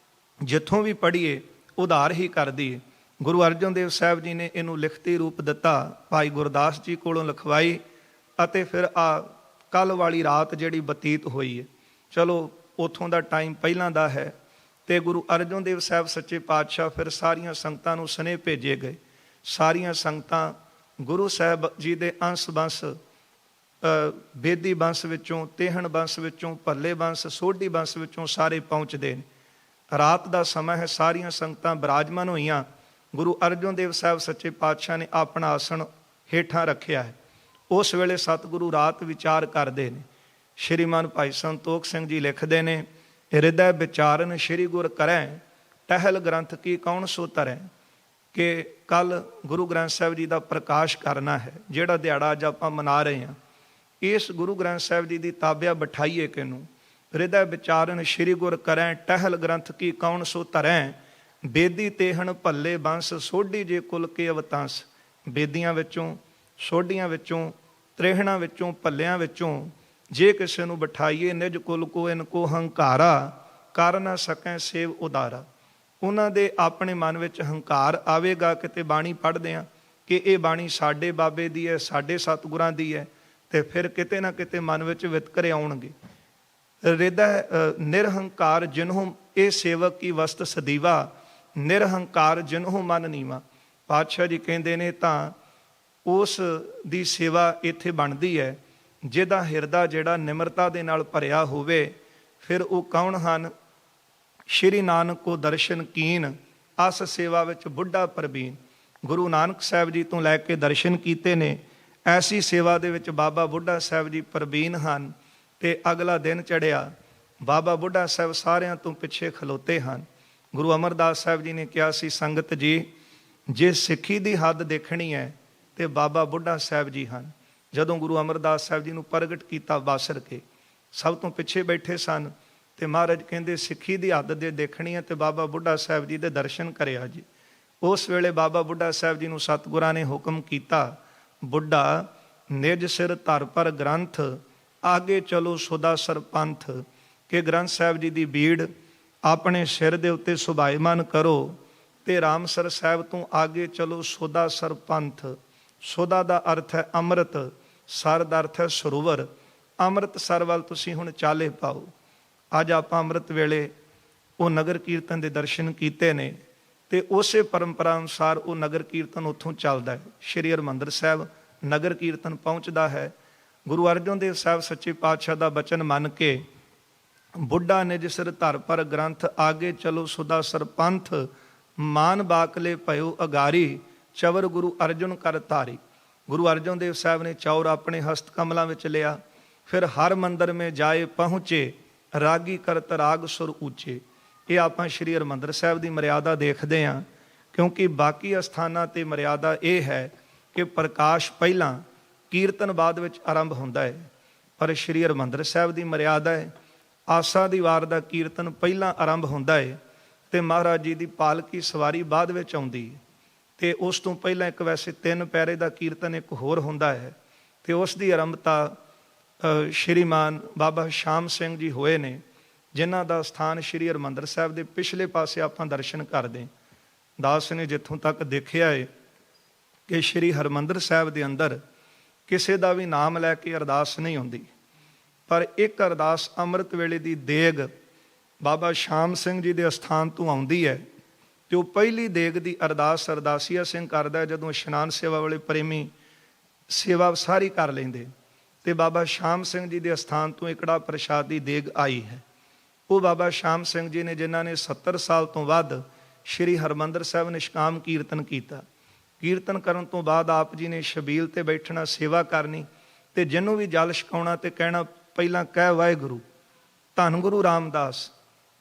ਜਿੱਥੋਂ ਵੀ ਪੜ੍ਹੀਏ ਉਧਾਰ ਹੀ ਕਰਦੀ ਹੈ। ਗੁਰੂ ਅਰਜਨ ਦੇਵ ਸਾਹਿਬ ਜੀ ਨੇ ਇਹਨੂੰ ਲਿਖਤੀ ਰੂਪ ਦਿੱਤਾ, ਭਾਈ ਗੁਰਦਾਸ ਜੀ ਕੋਲੋਂ ਲਿਖਵਾਈ ਅਤੇ ਫਿਰ ਆ ਕੱਲ੍ਹ ਵਾਲੀ ਰਾਤ ਜਿਹੜੀ ਬਤੀਤ ਹੋਈ ਹੈ, ਚਲੋ ਉੱਥੋਂ ਦਾ ਟਾਈਮ ਪਹਿਲਾਂ ਦਾ ਹੈ। ਤੇ ਗੁਰੂ ਅਰਜਨ ਦੇਵ ਸਾਹਿਬ ਸੱਚੇ ਪਾਤਸ਼ਾਹ ਫਿਰ ਸਾਰੀਆਂ ਸੰਗਤਾਂ ਨੂੰ ਸੁਨੇਹੇ ਭੇਜੇ ਗਏ। ਸਾਰੀਆਂ ਸੰਗਤਾਂ ਗੁਰੂ ਸਾਹਿਬ ਜੀ ਦੇ ਅੰਸ਼ ਬੰਸ, ਬੇਦੀ ਬੰਸ ਵਿੱਚੋਂ, ਤੇਹਣ ਬੰਸ ਵਿੱਚੋਂ, ਭੱਲੇ ਬੰਸ, ਸੋਢੀ ਬੰਸ ਵਿੱਚੋਂ ਸਾਰੇ ਪਹੁੰਚਦੇ ਨੇ। ਰਾਤ ਦਾ ਸਮਾਂ ਹੈ, ਸਾਰੀਆਂ ਸੰਗਤਾਂ ਬਿਰਾਜਮਾਨ ਹੋਈਆਂ। ਗੁਰੂ ਅਰਜਨ ਦੇਵ ਸਾਹਿਬ ਸੱਚੇ ਪਾਤਸ਼ਾਹ ਨੇ ਆਪਣਾ ਆਸਣ ਹੇਠਾਂ ਰੱਖਿਆ ਹੈ। ਉਸ ਵੇਲੇ ਸਤਿਗੁਰੂ ਰਾਤ ਵਿਚਾਰ ਕਰਦੇ ਨੇ। ਸ਼੍ਰੀਮਾਨ ਭਾਈ ਸੰਤੋਖ ਸਿੰਘ ਜੀ ਲਿਖਦੇ ਨੇ, ਹਿਰਦੈ ਵਿਚਾਰਨ ਸ਼੍ਰੀ ਗੁਰ ਕਰੈ, ਟਹਿਲ ਗ੍ਰੰਥ ਕੀ ਕੌਣ ਸੋ ਧਰੈ। ਕਿ ਕੱਲ ਗੁਰੂ ਗ੍ਰੰਥ ਸਾਹਿਬ ਜੀ ਦਾ ਪ੍ਰਕਾਸ਼ ਕਰਨਾ ਹੈ, ਜਿਹੜਾ ਦਿਹਾੜਾ ਅੱਜ ਆਪਾਂ ਮਨਾ ਰਹੇ ਹਾਂ। ਇਸ ਗੁਰੂ ਗ੍ਰੰਥ ਸਾਹਿਬ ਜੀ ਦੀ ਤਾਬਿਆ ਬਿਠਾਈਏ ਕਿਨੂੰ। ਹਿਰਦੈ ਵਿਚਾਰਨ ਸ਼੍ਰੀ ਗੁਰ ਕਰੈ, ਟਹਿਲ ਗ੍ਰੰਥ ਕੀ ਕੌਣ ਸੋ ਧਰੈ। ਬੇਦੀ ਤੇਹਣ ਭੱਲੇ ਬੰਸ, ਸੋਢੀ ਜੇ ਕੁਲ ਕੇ ਅਵਤੰਸ। ਬੇਦੀਆਂ ਵਿੱਚੋਂ, ਸੋਢੀਆਂ ਵਿੱਚੋਂ, ਤ੍ਰੇਹਣਾਂ ਵਿੱਚੋਂ, ਭੱਲਿਆਂ ਵਿੱਚੋਂ ਜੇ ਕਿਸੇ ਨੂੰ ਬਿਠਾਈਏ, ਨਿਜ ਕੁਲ ਕੋ ਇਨ ਕੋ ਹੰਕਾਰਾ, ਕਰ ਨਾ ਸਕੈ ਸੇਵ ਉਦਾਰਾ। ਉਹਨਾਂ ਦੇ ਆਪਣੇ ਮਨ ਵਿੱਚ ਹੰਕਾਰ ਆਵੇਗਾ ਕਿਤੇ ਬਾਣੀ ਪੜ੍ਹਦੇ ਹਾਂ ਕਿ ਇਹ ਬਾਣੀ ਸਾਡੇ ਬਾਬੇ ਦੀ ਹੈ, ਸਾਡੇ ਸਤਿਗੁਰਾਂ ਦੀ ਹੈ, ਤੇ ਫਿਰ ਕਿਤੇ ਨਾ ਕਿਤੇ ਮਨ ਵਿੱਚ ਵਿਤਕਰੇ ਆਉਣਗੇ। ਹਿਰਦੈ ਨਿਰਹੰਕਾਰ ਜਿਨਹੁ ਇਹ ਸੇਵਕ ਕੀ ਵਸਤ ਸਦੀਵਾ, ਨਿਰਹੰਕਾਰ ਜਿਨਹੁ ਮਨ ਨੀਵਾ। ਪਾਤਸ਼ਾਹ ਜੀ ਕਹਿੰਦੇ ਨੇ ਤਾਂ ਉਸ ਦੀ ਸੇਵਾ ਇੱਥੇ ਬਣਦੀ ਹੈ ਜਿਹਦਾ ਹਿਰਦਾ ਜਿਹੜਾ ਨਿਮਰਤਾ ਦੇ ਨਾਲ ਭਰਿਆ ਹੋਵੇ। ਫਿਰ ਉਹ ਕੌਣ ਹਨ? ਸ਼੍ਰੀ ਨਾਨਕ ਕੋ ਦਰਸ਼ਨ ਕੀਨ, ਅਸ ਸੇਵਾ ਵਿੱਚ ਬੁੱਢਾ ਪ੍ਰਬੀਨ। ਗੁਰੂ ਨਾਨਕ ਸਾਹਿਬ ਜੀ ਤੋਂ ਲੈ ਕੇ ਦਰਸ਼ਨ ਕੀਤੇ ਨੇ, ਐਸੀ ਸੇਵਾ ਦੇ ਵਿੱਚ ਬਾਬਾ ਬੁੱਢਾ ਸਾਹਿਬ ਜੀ ਪ੍ਰਬੀਨ ਹਨ। ਤੇ ਅਗਲਾ ਦਿਨ ਚੜ੍ਹਿਆ, ਬਾਬਾ ਬੁੱਢਾ ਸਾਹਿਬ ਸਾਰਿਆਂ ਤੋਂ ਪਿੱਛੇ ਖਲੋਤੇ ਹਨ। ਗੁਰੂ ਅਮਰਦਾਸ ਸਾਹਿਬ ਜੀ ਨੇ ਕਿਹਾ ਸੀ, ਸੰਗਤ ਜੀ ਜੇ ਸਿੱਖੀ ਦੀ ਹੱਦ ਦੇਖਣੀ ਹੈ ਤੇ ਬਾਬਾ ਬੁੱਢਾ ਸਾਹਿਬ ਜੀ ਹਨ। ਜਦੋਂ ਗੁਰੂ ਅਮਰਦਾਸ ਸਾਹਿਬ ਜੀ ਨੂੰ ਪ੍ਰਗਟ ਕੀਤਾ ਬਾਸਰ ਕੇ, ਸਭ ਤੋਂ ਪਿੱਛੇ ਬੈਠੇ ਸਨ ਤੇ ਮਹਾਰਾਜ ਕਹਿੰਦੇ ਸਿੱਖੀ ਦੀ ਹੱਦ ਦੇ ਦੇਖਣੀ ਹੈ ਤੇ ਬਾਬਾ ਬੁੱਢਾ ਸਾਹਿਬ ਜੀ ਦੇ ਦਰਸ਼ਨ ਕਰਿਆ ਜੀ। ਉਸ ਵੇਲੇ ਬਾਬਾ ਬੁੱਢਾ ਸਾਹਿਬ ਜੀ ਨੂੰ ਸਤਿਗੁਰਾਂ ਨੇ ਹੁਕਮ ਕੀਤਾ, ਬੁੱਢਾ ਨਿਜ ਸਿਰ ਧਰ ਪਰ ਗ੍ਰੰਥ, ਆਗੇ ਚਲੋ ਸੁਦਾ ਸਰਪੰਥ। ਕਿ ਗ੍ਰੰਥ ਸਾਹਿਬ ਜੀ ਦੀ ਬੀੜ ਆਪਣੇ ਸਿਰ ਦੇ ਉੱਤੇ ਸੁਭਾਈਮਾਨ ਕਰੋ ਤੇ ਰਾਮਸਰ ਸਾਹਿਬ ਤੋਂ ਆਗੇ ਚਲੋ ਸੁਦਾ ਸਰਪੰਥ। ਸੁਦਾ ਦਾ ਅਰਥ ਹੈ ਅੰਮ੍ਰਿਤ, ਸਰ ਦਾ ਅਰਥ ਹੈ ਸਰੋਵਰ। ਅੰਮ੍ਰਿਤਸਰ ਵੱਲ ਤੁਸੀਂ ਹੁਣ ਚਾਲੇ ਪਾਓ। ਅੱਜ ਆਪਾਂ ਅੰਮ੍ਰਿਤ ਵੇਲੇ ਉਹ ਨਗਰ ਕੀਰਤਨ ਦੇ ਦਰਸ਼ਨ ਕੀਤੇ ਨੇ ਤੇ ਉਸੇ ਪਰੰਪਰਾ ਅਨੁਸਾਰ ਉਹ ਨਗਰ ਕੀਰਤਨ ਉੱਥੋਂ ਚੱਲਦਾ ਹੈ। ਸ਼੍ਰੀ ਹਰਿਮੰਦਰ ਸਾਹਿਬ ਨਗਰ ਕੀਰਤਨ ਪਹੁੰਚਦਾ ਹੈ। ਗੁਰੂ ਅਰਜਨ ਦੇਵ ਸਾਹਿਬ ਸੱਚੇ ਪਾਤਸ਼ਾਹ ਦਾ ਬਚਨ ਮੰਨ ਕੇ, ਬੁੱਢਾ ਨਿਜ ਸਿਰ ਧਰ ਪਰ ਗ੍ਰੰਥ, ਆਗੇ ਚਲੋ ਸੁਦਾ ਸਰਪੰਥ। ਮਾਨ ਬਾਕਲੇ ਭਇਓ ਅਗਾਰੀ, ਚਵਰ ਗੁਰੂ ਅਰਜਨ ਕਰ ਧਾਰੀ। ਗੁਰੂ ਅਰਜਨ ਦੇਵ ਸਾਹਿਬ ਨੇ ਚੌਰ ਆਪਣੇ ਹਸਤ ਕਮਲਾਂ ਵਿੱਚ ਲਿਆ। ਫਿਰ ਹਰ ਮੰਦਰ ਮੇਂ ਜਾਏ ਪਹੁੰਚੇ, ਰਾਗੀ ਕਰਤ ਰਾਗ ਸੁਰ ਉੱਚੇ। ਇਹ ਆਪਾਂ ਸ਼੍ਰੀ ਹਰਿਮੰਦਰ ਸਾਹਿਬ ਦੀ ਮਰਿਆਦਾ ਦੇਖਦੇ ਹਾਂ, ਕਿਉਂਕਿ ਬਾਕੀ ਅਸਥਾਨਾਂ ਤੇ ਮਰਿਆਦਾ ਇਹ ਹੈ ਕਿ ਪ੍ਰਕਾਸ਼ ਪਹਿਲਾਂ ਕੀਰਤਨ ਬਾਅਦ ਵਿੱਚ ਆਰੰਭ ਹੁੰਦਾ ਹੈ। ਪਰ ਸ਼੍ਰੀ ਹਰਿਮੰਦਰ ਸਾਹਿਬ ਦੀ ਮਰਿਆਦਾ ਹੈ, ਆਸਾ ਦੀ ਵਾਰ ਦਾ ਕੀਰਤਨ ਪਹਿਲਾਂ ਆਰੰਭ ਹੁੰਦਾ ਹੈ ਤੇ ਮਹਾਰਾਜ ਜੀ ਦੀ ਪਾਲਕੀ ਸਵਾਰੀ ਬਾਅਦ ਵਿੱਚ ਆਉਂਦੀ ਹੈ। ਤੇ ਉਸ ਤੋਂ ਪਹਿਲਾਂ ਇੱਕ ਵੈਸੇ 3 ਪੈਰੇ ਦਾ ਕੀਰਤਨ ਇੱਕ ਹੋਰ ਹੁੰਦਾ ਹੈ ਤੇ ਉਸ ਦੀ ਆਰੰਭਤਾ ਸ਼੍ਰੀਮਾਨ ਬਾਬਾ ਸ਼ਾਮ ਸਿੰਘ ਜੀ ਹੋਏ ਨੇ, ਜਿਨ੍ਹਾਂ ਦਾ ਸਥਾਨ ਸ਼੍ਰੀ ਹਰਿਮੰਦਰ ਸਾਹਿਬ ਦੇ ਪਿਛਲੇ ਪਾਸੇ ਆਪਾਂ ਦਰਸ਼ਨ ਕਰਦੇ। ਦਾਸ ਨੇ ਜਿੱਥੋਂ ਤੱਕ ਦੇਖਿਆ ਹੈ ਕਿ ਸ਼੍ਰੀ ਹਰਿਮੰਦਰ ਸਾਹਿਬ ਦੇ ਅੰਦਰ ਕਿਸੇ ਦਾ ਵੀ ਨਾਮ ਲੈ ਕੇ ਅਰਦਾਸ ਨਹੀਂ ਹੁੰਦੀ, ਪਰ ਇੱਕ ਅਰਦਾਸ ਅੰਮ੍ਰਿਤ ਵੇਲੇ ਦੀ ਦੇਗ ਬਾਬਾ ਸ਼ਾਮ ਸਿੰਘ ਜੀ ਦੇ ਅਸਥਾਨ ਤੋਂ ਆਉਂਦੀ ਹੈ ਤੇ ਉਹ ਪਹਿਲੀ ਦੇਗ ਦੀ ਅਰਦਾਸ ਅਰਦਾਸੀਆ ਸਿੰਘ ਕਰਦਾ। ਜਦੋਂ ਇਸ਼ਨਾਨ ਸੇਵਾ ਵਾਲੇ ਪ੍ਰੇਮੀ ਸੇਵਾ ਸਾਰੀ ਕਰ ਲੈਂਦੇ ਤੇ ਬਾਬਾ ਸ਼ਾਮ ਸਿੰਘ ਜੀ ਦੇ ਅਸਥਾਨ ਤੋਂ ਇਕੜਾ ਪ੍ਰਸ਼ਾਦ ਦੀ ਦੇਗ ਆਈ ਹੈ। ਉਹ ਬਾਬਾ ਸ਼ਾਮ ਸਿੰਘ ਜੀ ਨੇ, ਜਿਨ੍ਹਾਂ ਨੇ 70 ਸਾਲ ਤੋਂ ਵੱਧ ਸ਼੍ਰੀ ਹਰਿਮੰਦਰ ਸਾਹਿਬ ਨਿਸ਼ਕਾਮ ਕੀਰਤਨ ਕੀਤਾ। ਕੀਰਤਨ ਕਰਨ ਤੋਂ ਬਾਅਦ ਆਪ ਜੀ ਨੇ ਸ਼ਬੀਲ ਤੇ ਬੈਠਣਾ, ਸੇਵਾ ਕਰਨੀ ਤੇ ਜਿਹਨੂੰ ਵੀ ਜਲ ਛਕਾਉਣਾ ਤੇ ਕਹਿਣਾ, ਪਹਿਲਾਂ ਕਹਿ ਵਾਹਿਗੁਰੂ। ਧੰਨ ਗੁਰੂ ਰਾਮਦਾਸ।